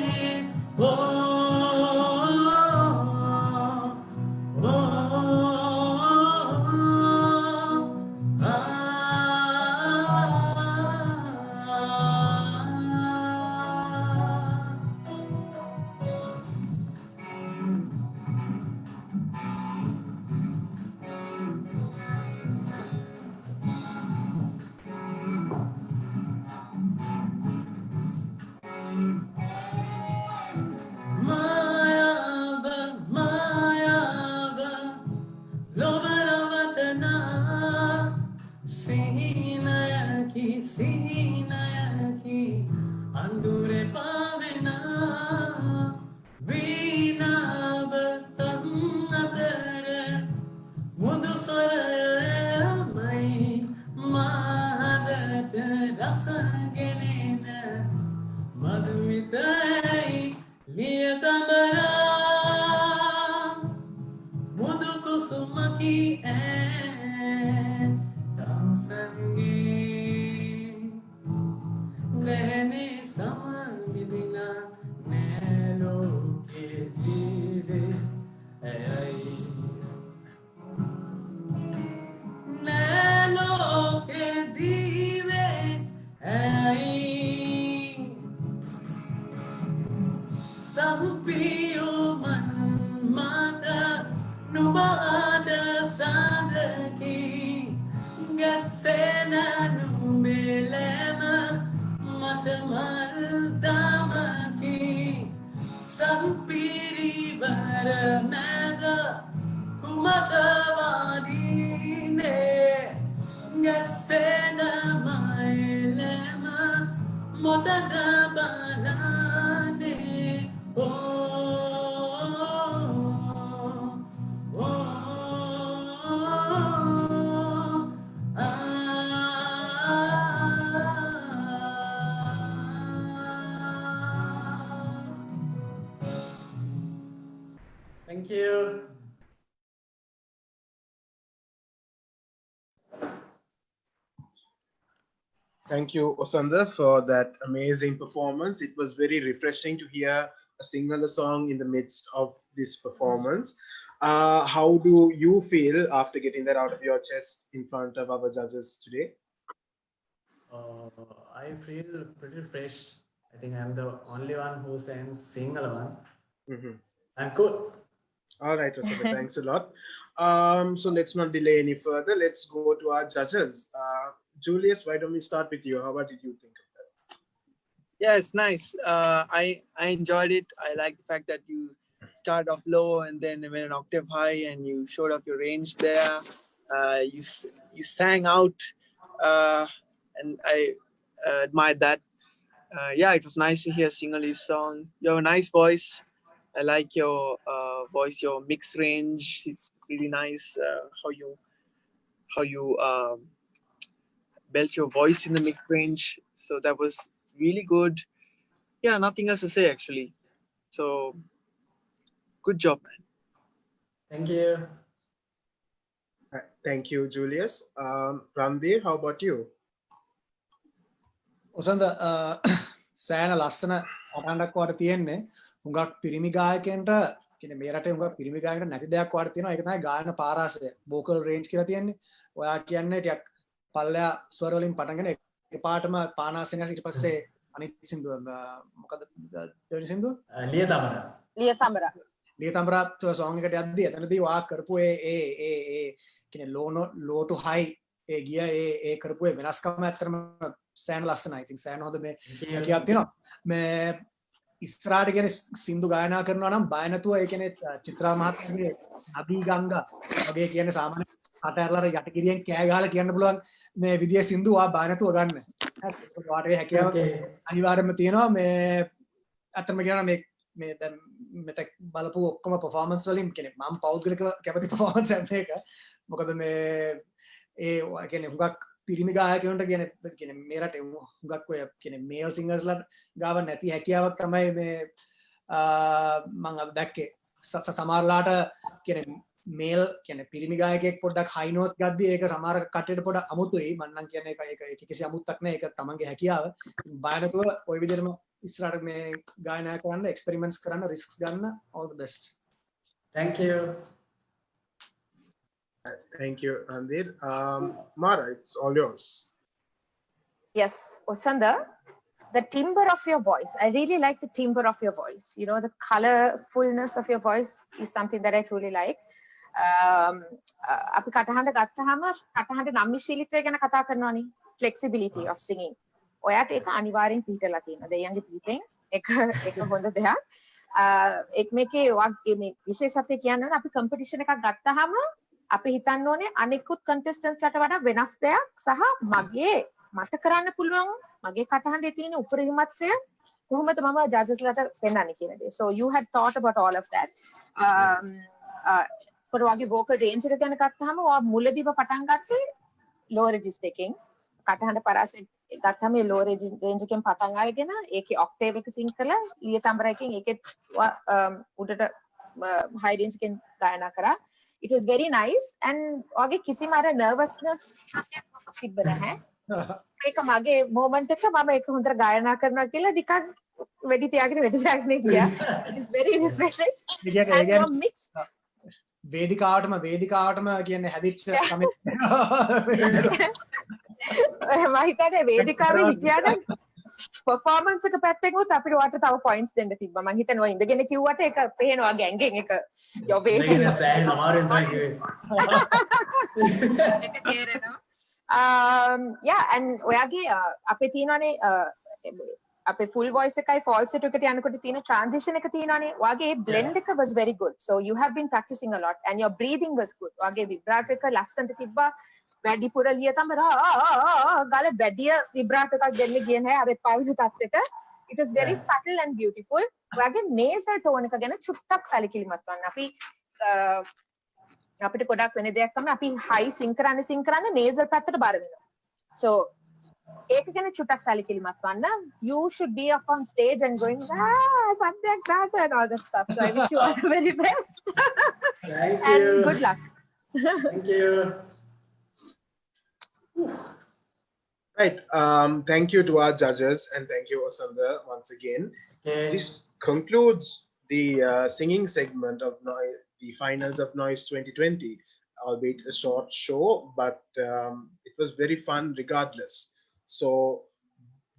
ki sinayaki andure pavena veenava tannadara mudu saramai mahadata rasagelena madhumitai liyatambara mudu kusumaki tamsange nene samamidina nelo ke jive ai nelo ke jive ai Sahupiyo man mata nuba ada sadaki gasena numelema mata maldamaki Sahupiri baramada kumata vadine gasena maelema modaga balane Thank you. Thank you, Osanda, for that amazing performance. It was very refreshing to hear a single song in the midst of this performance. How do you feel after getting that out of your chest in front of our judges today? I feel pretty fresh. I think I'm the only one who sang single one. I'm good. All right, Osanda, thanks a lot. So let's not delay any further. Let's go to our judges. Julius, why don't we start with you? What did you think of that? Yeah, it's nice. I enjoyed it. I like the fact that you started off low and then went an octave high, and you showed off your range there. You sang out, and I admired that. Yeah, it was nice to hear sing a lead song. You have a nice voice. I like your voice, your mix range. It's really nice how you belt your voice in the mix range. So that was really good. Yeah, nothing else to say actually. So good job, man. Thank you. Thank you, Julius. Ranveer, how about you? ඔසන්ද සෑන ලස්සන අටහඬක් වාට තියෙන්නේ හුඟක් පිරිමි ගායකයන්ට කියන්නේ මේ රටේ හුඟක් පිරිමි ගායකයන්ට නැති දෙයක් වාට තියෙනවා ඒක තමයි ගායන පාරාසය vocal range කියලා තියෙන්නේ ඔයා කියන්නේ ටිකක් පල්ලෙයා ස්වර වලින් පටන්ගෙන එකපාරටම පානාසෙන් ඊට පස්සේ අනිත් සින්දුව මොකද දෙවෙනි සින්දුව ලියතඹරා song එකට යද්දී එතනදී ඔයා කරපු ඒ කියන්නේ low to high ඒ ගිය ඒ කරපු ඒ වෙනස්කම ඇත්තටම සෑන ලස්සනයි. I think සෑන හොඳ මේ හැකියාවක් තියෙනවා. මේ ඉස්සරහට කියන්නේ සින්දු ගායනා කරනවා නම් බය නැතුව ඒ කියන්නේ චිත්‍රා මහත්මයාගේ අභි ගංගා වගේ කියන්නේ සාමාන්‍ය අටහැරලා යටිකිරියෙන් කෑ ගහලා කියන්න පුළුවන් මේ විදියේ සින්දු ආ බය නැතුව ගන්න. වාට ඒ හැකියාවක් අනිවාර්යයෙන්ම තියෙනවා. මේ අතම කියනවා මේ දැන් මෙතෙක් බලපු ඔක්කොම performance වලින් කියන්නේ මම පෞද්ගලිකව කැමති performance එකක්. මොකද මේ ඒ කියන්නේ හුඟක් පිරිමි ගායකයන්ට කියන්නේ මේ රටේ හුඟක් ඔය කියන්නේ මේල් සිංගර්ස්ලා ගාව නැති හැකියාවක් තමයි මේ මම දැක්කේ සමහරලාට කියන්නේ මේල් කියන්නේ පිරිමි ගායකයෙක් පොඩ්ඩක් හයි නෝට් ගද්දී ඒක සමහර කට්ටියට පොඩ්ඩක් අමුතුයි මම නම් කියන්නේ ඒක කිසි අමුත්තක් නෑ ඒක තමන්ගේ හැකියාව බය නැතුව ওই විදිහටම ඉස්සරහට මේ ගායනා කරන්න එක්ස්පෙරිමන්ට්ස් කරන්න රිස්ක්ස් ගන්න all the best. Thank you. Thank you, Ranveer. Mara, it's all yours. Yes, Osanda, the timbre of your voice. I really like the timbre of your voice. You know, the colorfulness of your voice is something that I truly like. අපි කටහඬ ගත්තාම කටහඬ නම්‍යශීලීත්වය ගැන කතා කරනවානේ flexibility of singing. ඔයාට ඒක අනිවාර්යෙන් පිළිතලා තියෙනවා. දෙයයන්ගේ පිටින් ඒක හොඳ දෙයක්. එක් මේකේ ඔයාගේ මේ විශේෂත්වය කියන්න ඕනේ අපි කම්පිටිෂන් එකක් ගත්තාම අපි හිතන්න ඕනේ අනිකුත් contestants ලට වඩා වෙනස් දෙයක් සහ මගේ මට කරන්න පුළුවන් මගේ කටහඬේ තියෙන උපරිමත්වය කොහොමද මම ජජස් ලට පෙන්වන්නේ කියන දේ. So you had thought about all of that. කොට වගේ vocal range එක ගැන ගත්තාම ඔයා මුලදීම පටන් ගත්තේ low register එකෙන් කටහඬ පරාසෙ ගත්තාම මේ low range එකෙන් පටන් අරගෙන ඒකේ octave එක sync කරලා ලියතම්බර එකෙන් ඒකේ උඩට high range එකෙන් ගායනා කරා. It was very nice and ඔයාගේ කිසිම අර nervousness තිබ්බ නැහැ. ඒක මගේ moment එක මම ඒක හොඳට ගායනා කරනවා කියලා නිකන් වෙඩි තියාගෙන ගියා. It is very refreshing. And your mix වේදිකාවටම කියන්නේ හැදිච්ච තමයි. මම හිතන්නේ වේදිකාවේ හිටියාද performance එක පැත්තෙන් උත් අපිට වට තව points දෙන්න තිබ්බා. මම හිතනවා ඉඳගෙන කිව්වට ඒක පේනවා ගැංගෙන් එක යොබේ. ඉඳගෙන සෑහෙන අමාරුවෙන් තමයි කිව්වේ. ඒක තේරෙනවා. Yeah, and ඔයාගේ අපේ තියෙනවානේ අපේ full voice එකයි falsetto එකට යනකොට තියෙන transition එක තියෙනවානේ. ඔයාගේ blend එක was very good. So you have been practicing a lot and your breathing was good. ඔයාගේ vibrato එක ලස්සනට තිබ්බා. වැඩිපුර ලියතම ගාල වැඩිය vibrato එකක් දෙන්න ගියේ නැහැ අර පාවිල තත්ත්වෙට. It was very subtle and beautiful. ඔයාගේ nasal tone එක ගැන චුට්ටක් සැලකිලිමත් වන්න. අපිට ගොඩක් වෙන දෙයක් තමයි අපි high sing කරන්නේ nasal පැත්තට බර වෙනවා. So ඒක ගැන චුට්ටක් සැලකිලිමත් වන්න. You should be up on stage and going සද්දයක් දාට and all that stuff. So I wish you all the very best. Thank you. And good luck. Thank you. Right. Thank you to our judges and thank you, Osanda, once again. Okay. This concludes the singing segment of the finals of Noise 2020, albeit a short show, but it was very fun regardless. So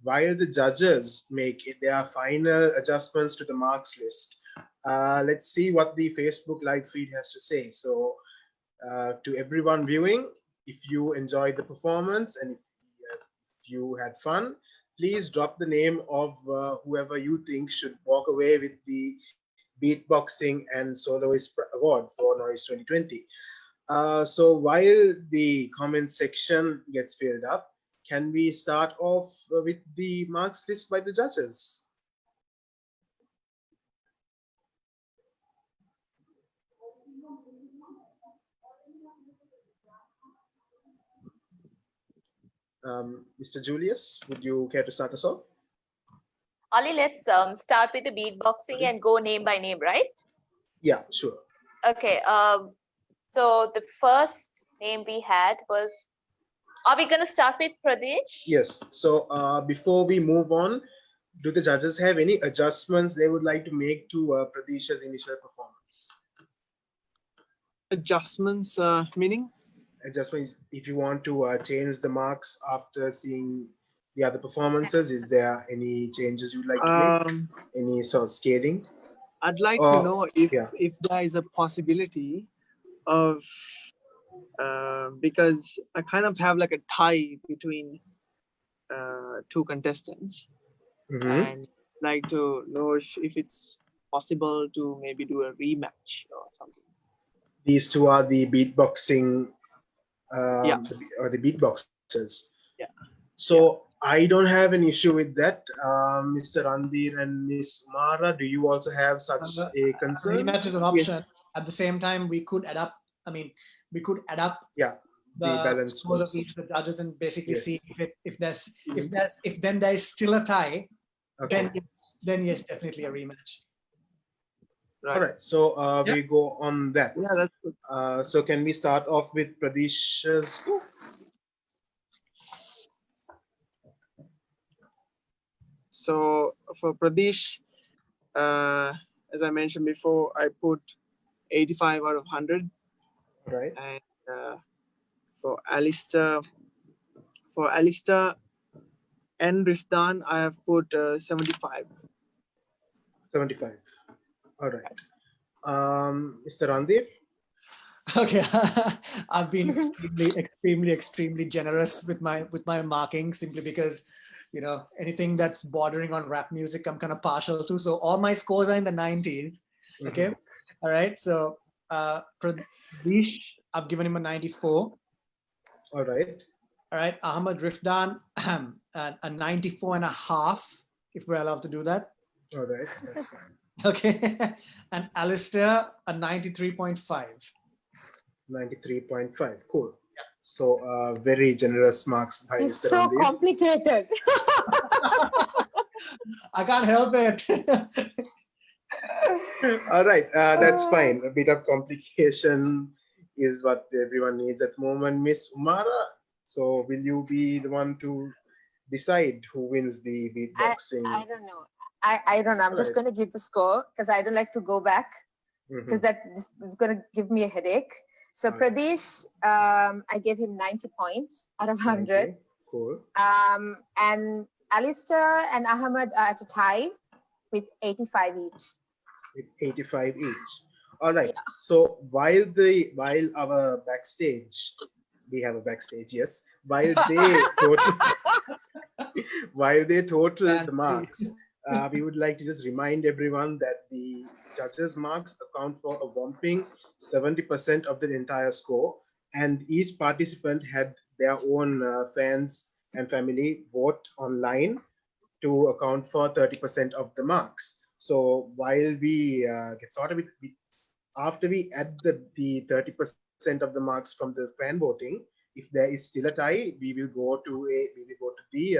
while the judges make their final adjustments to the marks list, let's see what the Facebook live feed has to say. So to everyone viewing, if you enjoyed the performance and if you had fun, please drop the name of whoever you think should walk away with the beatboxing and soloist award for Noise 2020. So while the comment section gets filled up, can we start off with the marks list by the judges? Mr. Julius, would you care to start us off? Ali, let's start with the beatboxing and go name by name, right? Yeah, sure. Okay. So the first name we had was, are we going to start with Pradesh? Yes. So before we move on, do the judges have any adjustments they would like to make to Pradesh's initial performance? Adjustments, meaning? Adjustments, if you want to change the marks after seeing the other performances, is there any changes you'd like to make? Any sort of scaling? I'd like to know if there is a possibility of because I kind of have like a tie between two contestants, and like to know if it's possible to maybe do a rematch or something. These two are the beatboxing or the beatboxers. Yeah. So I don't have an issue with that. Mr. Randir and Ms. Mara, do you also have such a concern? Rematch is an option. Yes. At the same time, we could adapt. We could adapt the balance scores of each of the judges and basically see if then there is still a tie. Okay. Then yes, definitely a rematch. Right. All right. So we go on that. Yeah, that's good. So can we start off with Pradesh's? So for Pradesh, as I mentioned before, I put 85 out of 100. Right. And for Alistair and Rifdan, I have put 75. 75. All right. Mr. Randir? Okay, I've been extremely generous with my marking simply because, you know, anything that's bordering on rap music, I'm kind of partial to. So all my scores are in the 90s. Okay. All right. So Pradesh, I've given him a 94. All right. All right. Ahmed Rifdan, a 94.5, if we're allowed to do that. All right, that's fine. Okay. And Alistair, a 93.5. 93.5. Cool. So very generous marks by It's Mr. so Randeep. complicated. I can't help it. All right, that's fine. A bit of complication is what everyone needs at the moment. Miss Umara, so will you be the one to decide who wins the beatboxing? I don't know. I don't know. I'm just going to give the score because I don't like to go back because that is going to give me a headache. So Pradesh, I gave him 90 points out of 100. 90. Cool. And Alistair and Ahmed are at a tie with 85 each. With 85 each. All right. Yeah. So while our backstage, we have a backstage, yes. While they total the marks, we would like to just remind everyone that the judges' marks account for a whopping 70% of the entire score, and each participant had their own fans and family vote online to account for 30% of the marks. So while we get started with, after we add the 30% of the marks from the fan voting, if there is still a tie, we will go to the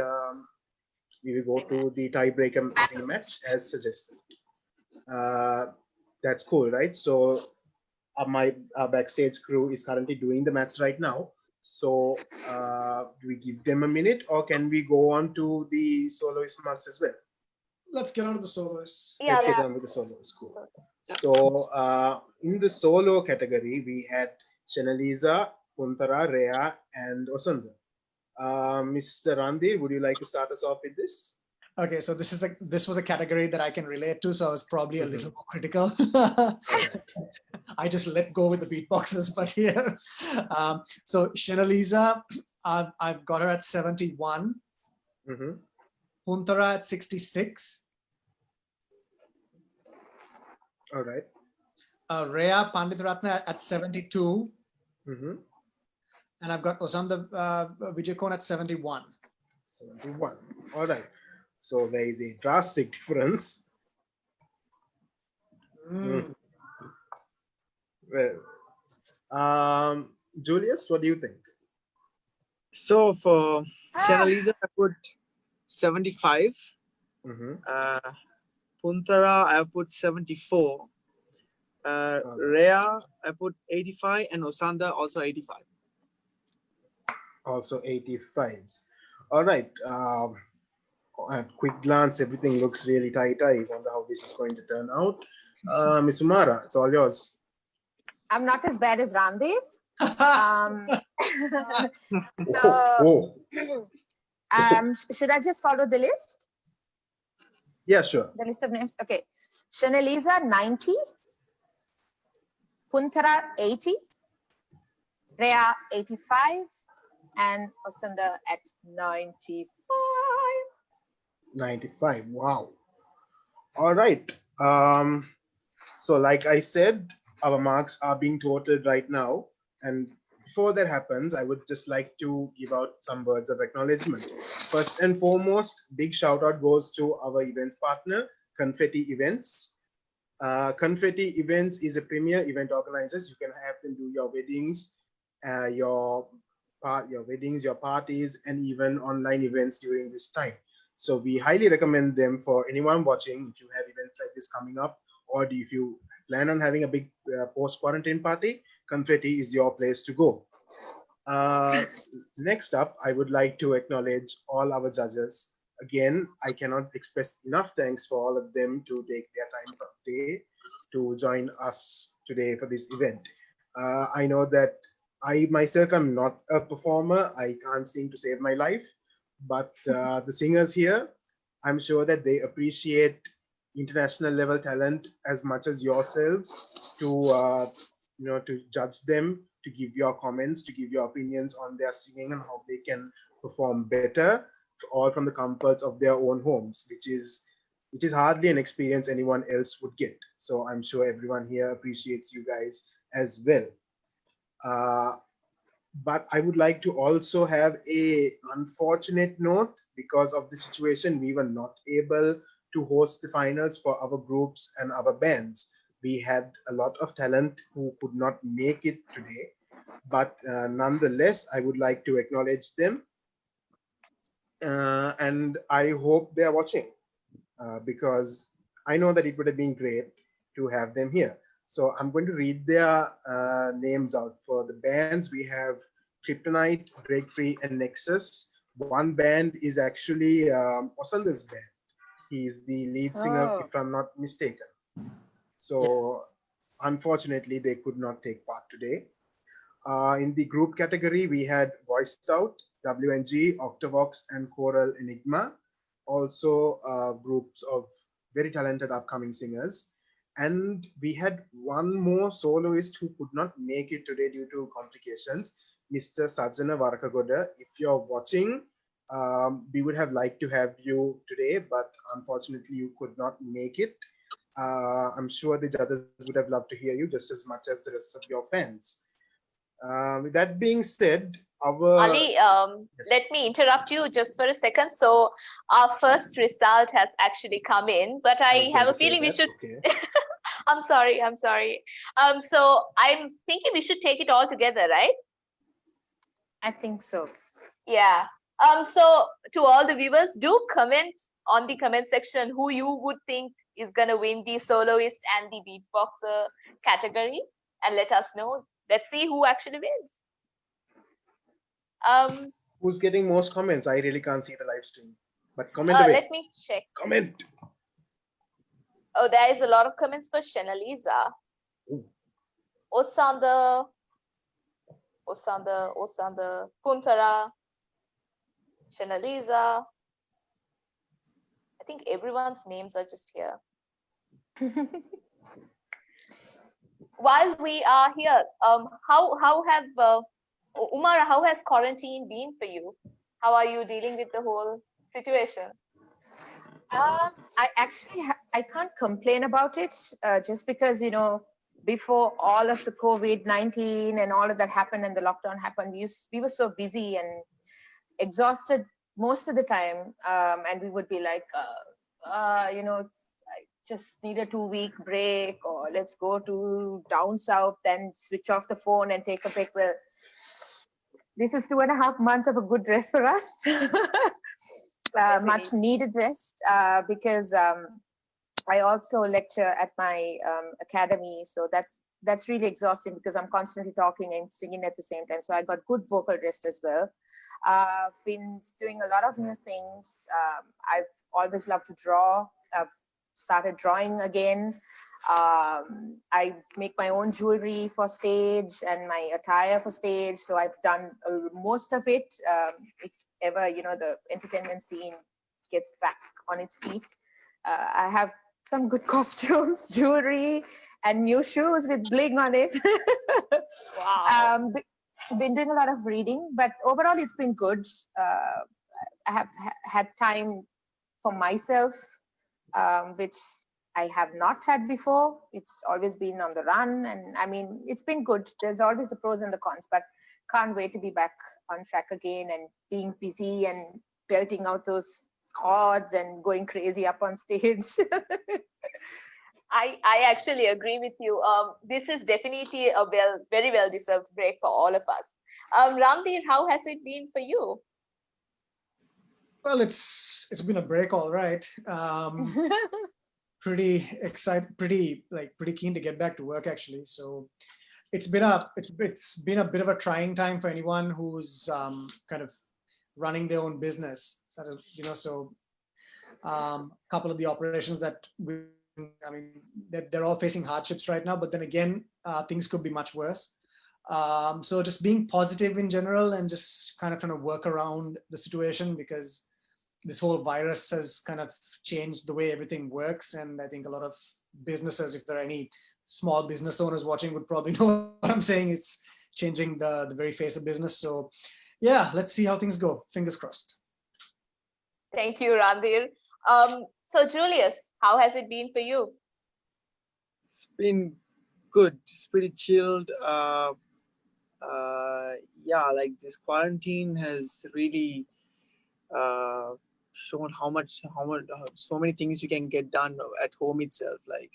tiebreaker match as suggested. That's cool, right? So my backstage crew is currently doing the match right now. So do we give them a minute, or can we go on to the soloist marks as well? Let's get on to the soloists. Yeah, let's get on with the soloists. Cool. So in the solo category, we had Shenaliza, Puntara, Rhea, and Osunda. Mr. Randeep, would you like to start us off with this? Okay, so this was a category that I can relate to, so I was probably a little more critical. I just let go with the beatboxes, but yeah. So Shenaliza, I've got her at 71. Puntara at 66. All right. Rhea Panditratna at 72. And I've got Osanda Vijaykon at 71. 71. All right. So there is a drastic difference. Well, Julius, what do you think? So for Shenaliza, I put 75. Puntara, I put 74. Rhea, I put 85, and Osanda also 85. Also 85s. All right. At quick glance, everything looks really tight. I wonder how this is going to turn out. Ms. Umara, it's all yours. I'm not as bad as Randeep. Should I just follow the list? Yeah, sure. The list of names. Okay. Shenaliza 90. Puntara 80. Rhea 85. And Osunda at 95. 95. Wow. All right. So like I said, our marks are being totaled right now. And before that happens, I would just like to give out some words of acknowledgement. First and foremost, big shout out goes to our events partner, Confetti Events. Confetti Events is a premier event organizers. You can have them do your weddings, your weddings, your parties, and even online events during this time. So we highly recommend them for anyone watching. If you have events like this coming up, or if you plan on having a big post-quarantine party, Confetti is your place to go. Next up, I would like to acknowledge all our judges. Again, I cannot express enough thanks for all of them to take their time from day to join us today for this event. I know that I myself am not a performer. I can't sing to save my life, but the singers here, I'm sure that they appreciate international level talent as much as yourselves to to judge them, to give your comments, to give your opinions on their singing and how they can perform better, all from the comforts of their own homes, which is hardly an experience anyone else would get. So I'm sure everyone here appreciates you guys as well. But I would like to also have a unfortunate note. Because of the situation, we were not able to host the finals for our groups and our bands. We had a lot of talent who could not make it today, but nonetheless, I would like to acknowledge them. And I hope they are watching, because I know that it would have been great to have them here. So I'm going to read their names out. For the bands, we have Kryptonite, Break Free, and Nexus. One band is actually Osanda's band. He's the lead singer, Oh. if I'm not mistaken. So unfortunately, they could not take part today. In the group category, we had Voiced Out, WNG, Octavox, and Choral Enigma. Also groups of very talented upcoming singers. And we had one more soloist who could not make it today due to complications, Mr. Sajana Varakagoda. If you're watching, we would have liked to have you today, but unfortunately you could not make it. I'm sure the judges would have loved to hear you just as much as the rest of your fans. With that being said, Ali, Yes. let me interrupt you just for a second. So our first result has actually come in, but I I was have going a to say feeling we that, should. okay. I'm sorry. So I'm thinking we should take it all together, right? I think so. Yeah. So to all the viewers, do comment on the comment section who you would think is gonna win the soloist and the beatboxer category, and let us know. Let's see who actually wins. Who's getting most comments? I really can't see the live stream, but comment away. Let me check. Comment. Oh, there is a lot of comments for Shanaliza. Ooh. Osanda, Puntara, Shanaliza. I think everyone's names are just here. While we are here, how have Umara, how has quarantine been for you? How are you dealing with the whole situation? I actually I can't complain about it, just because, you know, before all of the COVID-19 and all of that happened and the lockdown happened, we were so busy and exhausted most of the time, and we would be like, you know, I just need a 2-week break, or let's go to down south and switch off the phone and take a break. Well, this is 2.5 months of a good rest for us. Much needed rest, because I also lecture at my academy, so that's really exhausting because I'm constantly talking and singing at the same time. So I got good vocal rest as well. I've been doing a lot of new things. I've always loved to draw. I've started drawing again. I make my own jewelry for stage and my attire for stage. So I've done most of it. If ever, you know, the entertainment scene gets back on its feet, I have some good costumes, jewelry, and new shoes with bling on it. Wow. Been doing a lot of reading, but overall it's been good. I have had time for myself, which I have not had before. It's always been on the run, and I mean, it's been good. There's always the pros and the cons, but can't wait to be back on track again and being busy and belting out those chords and going crazy up on stage. I actually agree with you. This is definitely a very well deserved break for all of us. Ramdeer, how has it been for you? Well, it's been a break, all right. Pretty excited, pretty keen to get back to work actually. So it's been a bit of a trying time for anyone who's kind of running their own business. Sort of, you know, so a couple of the operations that I mean, they're all facing hardships right now, but then again, things could be much worse. So just being positive in general and just kind of trying to work around the situation, because this whole virus has kind of changed the way everything works. And I think a lot of businesses, if there are any small business owners watching, would probably know what I'm saying. It's changing the very face of business. So yeah, let's see how things go. Fingers crossed. Thank you, Ramdeer. So Julius, how has it been for you? It's been good. It's pretty chilled. yeah, like this quarantine has really shown how much so many things you can get done at home itself. Like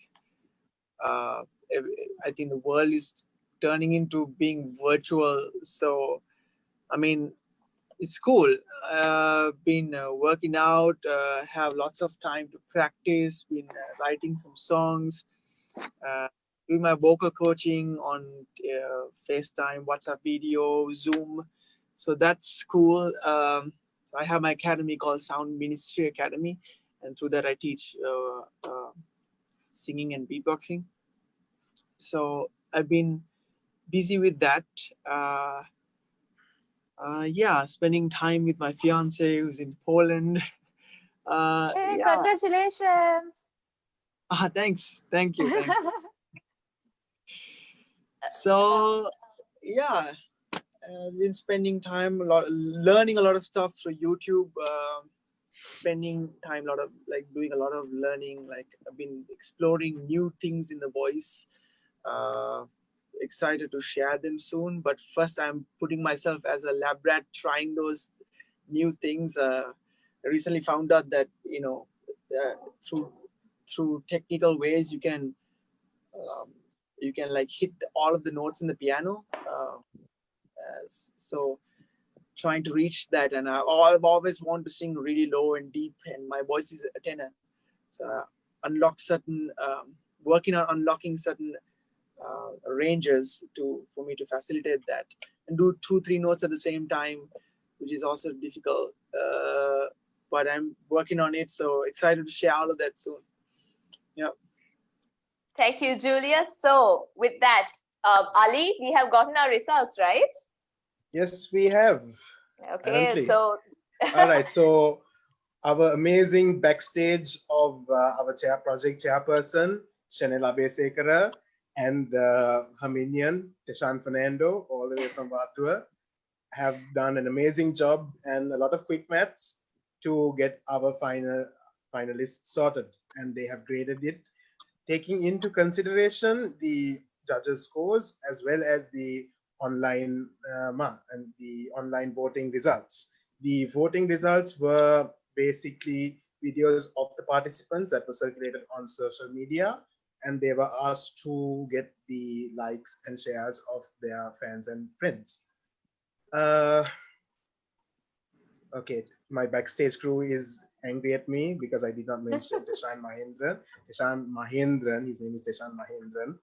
I think the world is turning into being virtual. So I mean, it's cool. Been working out, have lots of time to practice. Been writing some songs, doing my vocal coaching on FaceTime, WhatsApp video, Zoom. So that's cool. So I have my academy called Sound Ministry Academy, and through that I teach singing and beatboxing. So I've been busy with that. Yeah, spending time with my fiance who's in Poland. Hey, Yeah. congratulations. Thanks. Thank you. Thank you. So, yeah, been spending time learning a lot of stuff through YouTube. Spending time doing a lot of learning. Like I've been exploring new things in the voice. Excited to share them soon, but first I'm putting myself as a lab rat trying those new things. I recently found out that through technical ways you can like hit all of the notes in the piano. So trying to reach that, and I've always wanted to sing really low and deep, and my voice is a tenor. So working on unlocking certain ranges for me to facilitate that, and do 2-3 notes at the same time, which is also difficult. But I'm working on it, so excited to share all of that soon. Yeah. Thank you, Julius. So with that, Ali, we have gotten our results, right? Yes, we have. Okay, Apparently. so all right. So our amazing backstage of our project chairperson, Chanel Abesekara, and her minion, Teshan Fernando, all the way from Vatua, have done an amazing job and a lot of quick maths to get our finalists sorted. And they have graded it, taking into consideration the judges' scores as well as the online and the online voting results. The voting results were basically videos of the participants that were circulated on social media, and they were asked to get the likes and shares of their fans and friends. Okay, my backstage crew is angry at me because I did not mention Teshan Mahindran. Teshan Mahindran, his name is Teshan Mahindran.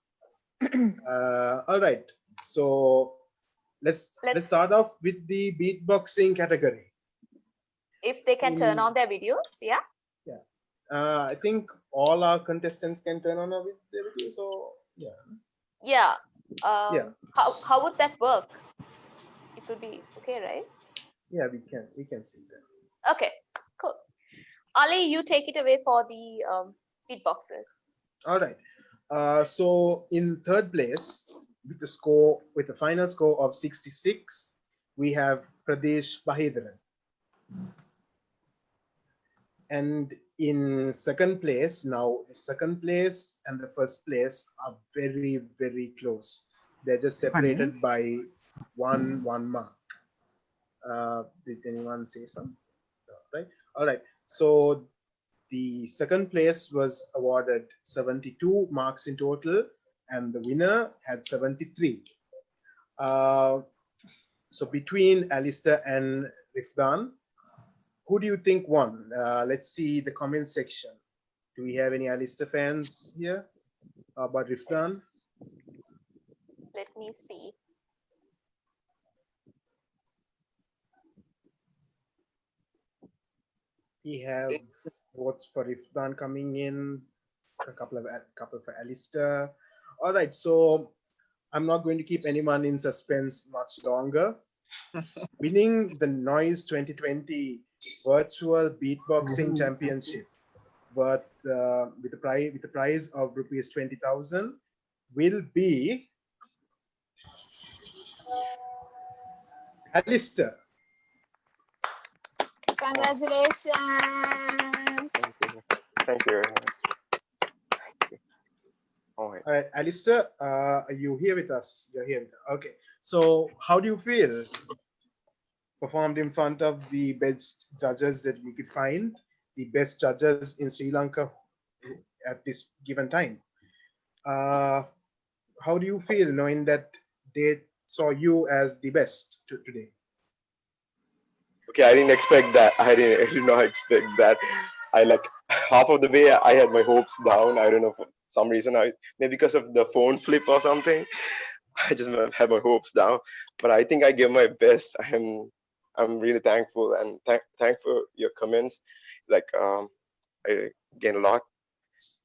All right, so let's start off with the beatboxing category. If they can turn on their videos, yeah. Yeah, I think all our contestants can turn on their videos. So yeah. Yeah. Yeah. How would that work? It would be okay, right? Yeah, we can see that. Okay, cool. Ali, you take it away for the beatboxers. All right. So in third place with the final score of 66, we have Pradesh Bahidran. And in second place, now the second place and the first place are very, very close. They're just separated by one mark. Did anyone say something? No, right? All right. So the second place was awarded 72 marks in total, and the winner had 73. So between Alistair and Rifdan, who do you think won? Let's see the comment section. Do we have any Alistair fans here? How about Rifdan? Let me see. We have votes for Rifdan coming in, a couple for Alistair. All right, so I'm not going to keep anyone in suspense much longer. Winning the Noise 2020 Virtual Beatboxing Championship with the prize of rupees 20,000 will be Alistair. Congratulations. Thank you. All right. All right, Alistair, are you here with us? You're here with us. Okay. So how do you feel? Performed in front of the best judges that we could find, the best judges in Sri Lanka at this given time. How do you feel knowing that they saw you as the best today? Okay, I didn't expect that. I did not expect that. I like half of the way I had my hopes down. I don't know for some reason. Maybe because of the phone flip or something. I just had my hopes down. But I think I gave my best. I'm really thankful and thank for your comments. Like I gained a lot.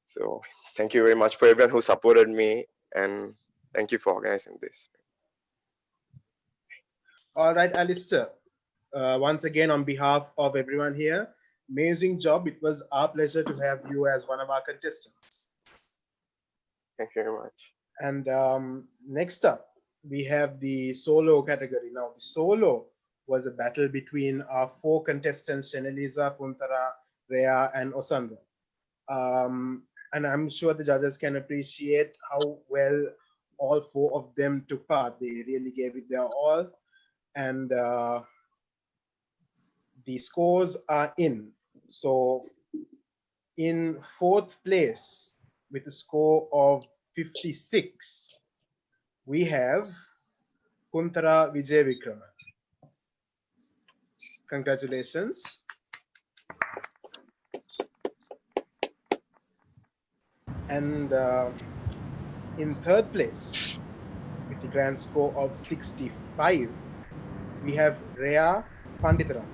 So thank you very much for everyone who supported me, and thank you for organizing this. All right, Alistair. Once again, on behalf of everyone here, amazing job. It was our pleasure to have you as one of our contestants. Thank you very much. And next up, we have the solo category. Now, the solo was a battle between our 4 contestants, Shenelisa, Puntara, Rhea, and Osanda. And I'm sure the judges can appreciate how well all 4 of them took part. They really gave it their all. And the scores are in. So in 4th place with a score of 56, we have Kuntara Vijay Vikrama. Congratulations. And in 3rd place with the grand score of 65, we have Rhea Panditaram.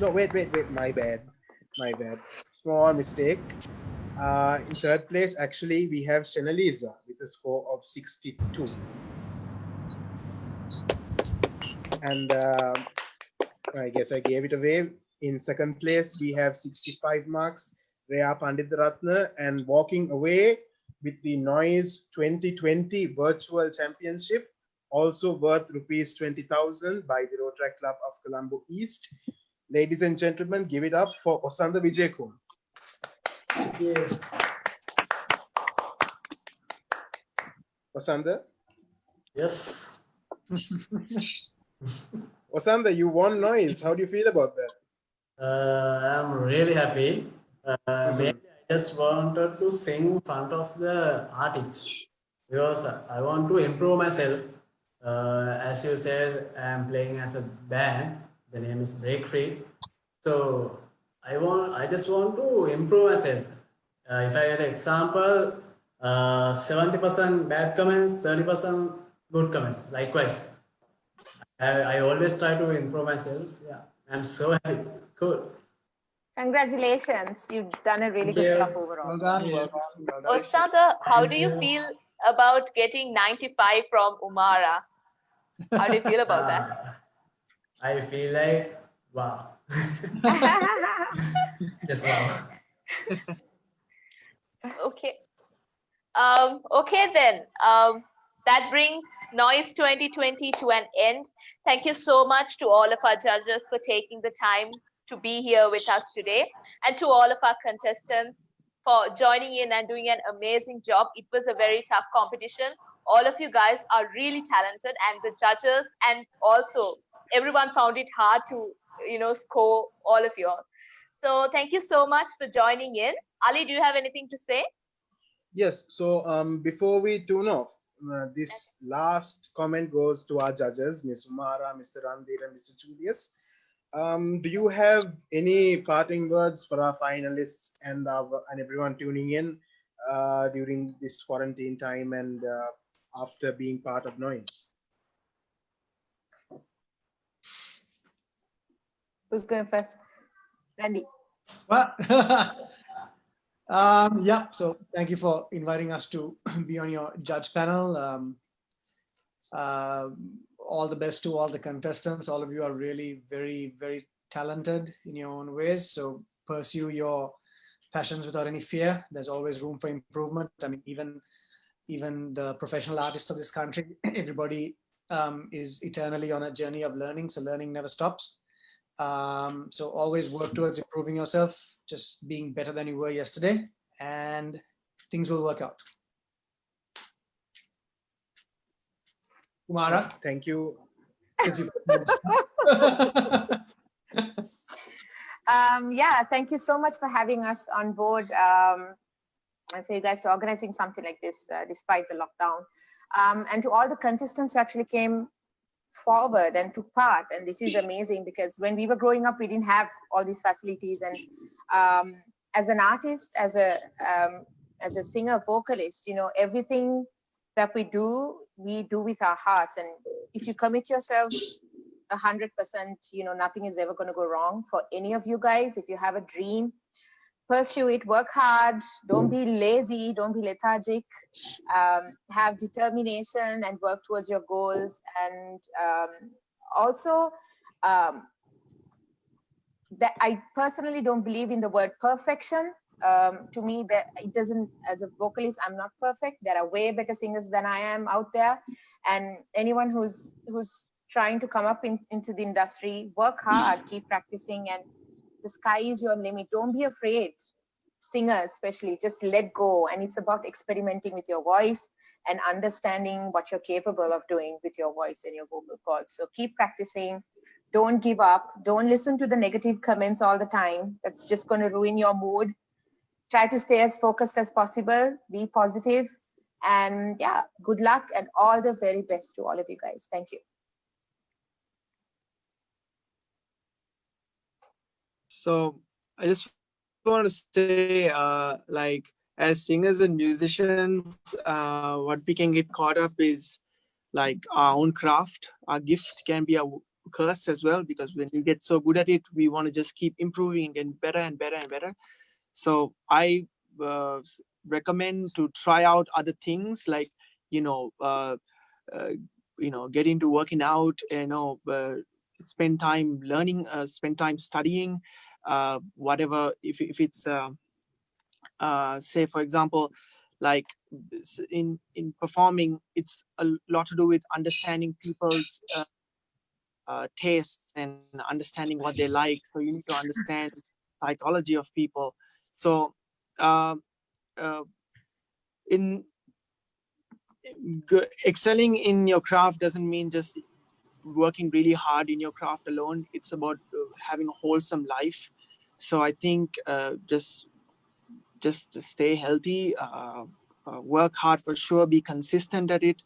No, wait, my bad. Small mistake. In 3rd place, actually, we have Shenelisa with a score of 62. And I guess I gave it away. In 2nd place, we have 65 marks, Rhea Panditaratna, and walking away with the Noise 2020 Virtual Championship, also worth rupees 20,000 by the Rotaract Club of Colombo East. Ladies and gentlemen, give it up for Osanda Vijaykum. Yeah. Osanda? Yes. Osanda, you won Noise. How do you feel about that? I'm really happy. Mainly I just wanted to sing in front of the artists because I want to improve myself. As you said, I'm playing as a band. The name is Break Free. So I just want to improve myself. If I get an example, 70% bad comments, 30% good comments. Likewise, I always try to improve myself. Yeah, I'm so happy. Cool. Congratulations. You've done a really good job overall. Well done. Well done. Osanda, how do you feel about getting 95 from UMARA? How do you feel about that? I feel like, wow. Just wow. Okay. Okay then. That brings Noise 2020 to an end. Thank you so much to all of our judges for taking the time to be here with us today, and to all of our contestants for joining in and doing an amazing job. It was a very tough competition. All of you guys are really talented, and the judges and also everyone found it hard to, score all of you all. So thank you so much for joining in. Ali, do you have anything to say? Yes. So before we tune off, this last comment goes to our judges, Ms. Umara, Mr. Randir, and Mr. Julius. Do you have any parting words for our finalists and everyone tuning in during this quarantine time and after being part of Noise? Who's going first? Randy. Well, yeah, so thank you for inviting us to be on your judge panel. All the best to all the contestants. All of you are really very, very talented in your own ways. So pursue your passions without any fear. There's always room for improvement. I mean, even the professional artists of this country, everybody is eternally on a journey of learning. So learning never stops. So always work towards improving yourself, just being better than you were yesterday, and things will work out. Kumara. Thank you. Yeah, thank you so much for having us on board, and for you guys for organizing something like this despite the lockdown. And to all the contestants who actually came forward and took part, and this is amazing because when we were growing up we didn't have all these facilities, and as an artist, as a singer vocalist, you know, everything that we do with our hearts, and if you commit yourself 100%, you know, nothing is ever going to go wrong for any of you guys. If you have a dream, pursue it, work hard, don't be lazy, don't be lethargic, have determination and work towards your goals. And also, that I personally don't believe in the word perfection. To me, that it doesn't, as a vocalist, I'm not perfect. There are way better singers than I am out there. And anyone who's trying to come up into the industry, work hard, keep practicing, and the sky is your limit. Don't be afraid. Singers especially, just let go. And it's about experimenting with your voice and understanding what you're capable of doing with your voice and your vocal cords. So keep practicing. Don't give up. Don't listen to the negative comments all the time. That's just going to ruin your mood. Try to stay as focused as possible. Be positive. And yeah, good luck and all the very best to all of you guys. Thank you. So I just want to say, like, as singers and musicians, what we can get caught up is like our own craft. Our gift can be a curse as well, because when we get so good at it, we want to just keep improving and better and better and better. So I recommend to try out other things, like, you know, get into working out, spend time learning, spend time studying, whatever. If it's say, for example, like in performing, it's a lot to do with understanding people's tastes and understanding what they like. So you need to understand psychology of people. So in excelling in your craft doesn't mean just working really hard in your craft alone. It's about having a wholesome life. So I think just to stay healthy, work hard for sure, be consistent at it,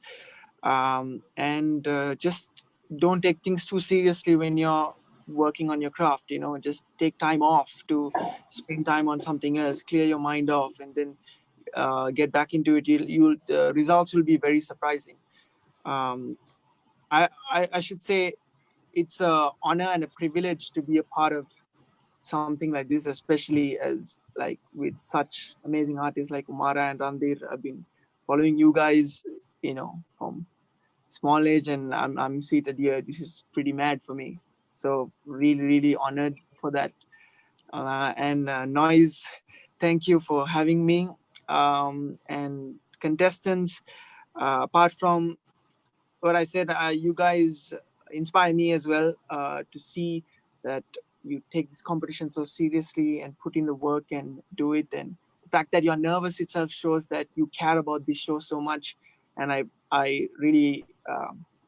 and just don't take things too seriously when you're working on your craft. You know, just take time off to spend time on something else, clear your mind off, and then get back into it. The results will be very surprising. I should say it's an honor and a privilege to be a part of something like this, especially as like with such amazing artists like Umara and Randir. I've been following you guys, you know, from small age, and I'm seated here. This is pretty mad for me. So really honored for that. And Noise, thank you for having me. And contestants, apart from what I said, you guys inspire me as well to see that you take this competition so seriously and put in the work and do it. And the fact that you're nervous itself shows that you care about this show so much. And I really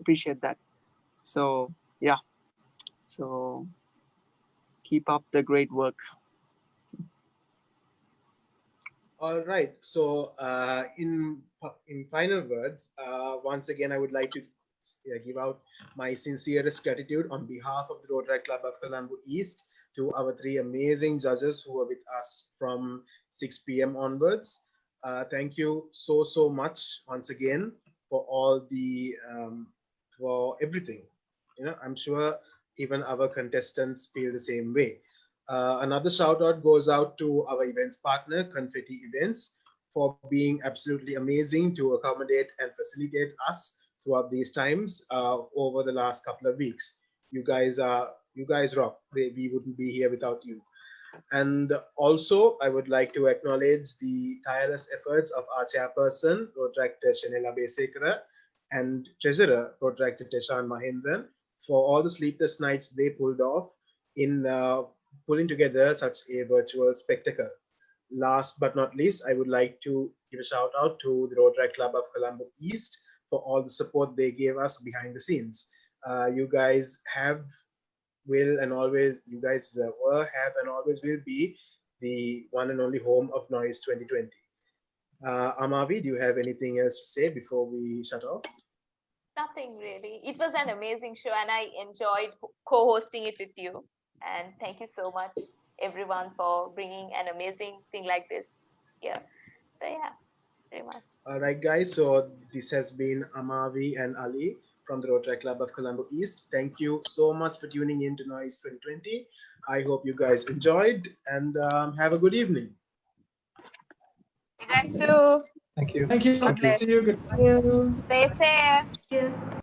appreciate that. So yeah, so keep up the great work. All right. So in final words, once again, I would like to give out my sincerest gratitude on behalf of the Rotaract Club of Colombo East to our three amazing judges who are with us from 6 p.m. onwards. Thank you so much once again for all the for everything. You know, I'm sure even our contestants feel the same way. Another shout out goes out to our events partner, Confetti Events, for being absolutely amazing to accommodate and facilitate us throughout these times over the last couple of weeks. You guys rock. We wouldn't be here without you. And also, I would like to acknowledge the tireless efforts of our chairperson, Rotaract Shanela Besekara, and treasurer, Rotaract Teshan Mahindran, for all the sleepless nights they pulled off in pulling together such a virtual spectacle. Last but not least, I would like to give a shout out to the Rotaract Club of Colombo East for all the support they gave us behind the scenes. You guys will and always, you guys were, have, and always will be the one and only home of Noise 2020. Amavi, do you have anything else to say before we shut off? Nothing really. It was an amazing show and I enjoyed co-hosting it with you. And thank you so much, everyone, for bringing an amazing thing like this here. So yeah, very much. All right, guys. So this has been Amavi and Ali from the Rotaract Club of Colombo East. Thank you so much for tuning in to Noise 2020. I hope you guys enjoyed and have a good evening. You guys too. Thank you. Thank you. God bless. See you. Good. Stay safe. Yeah.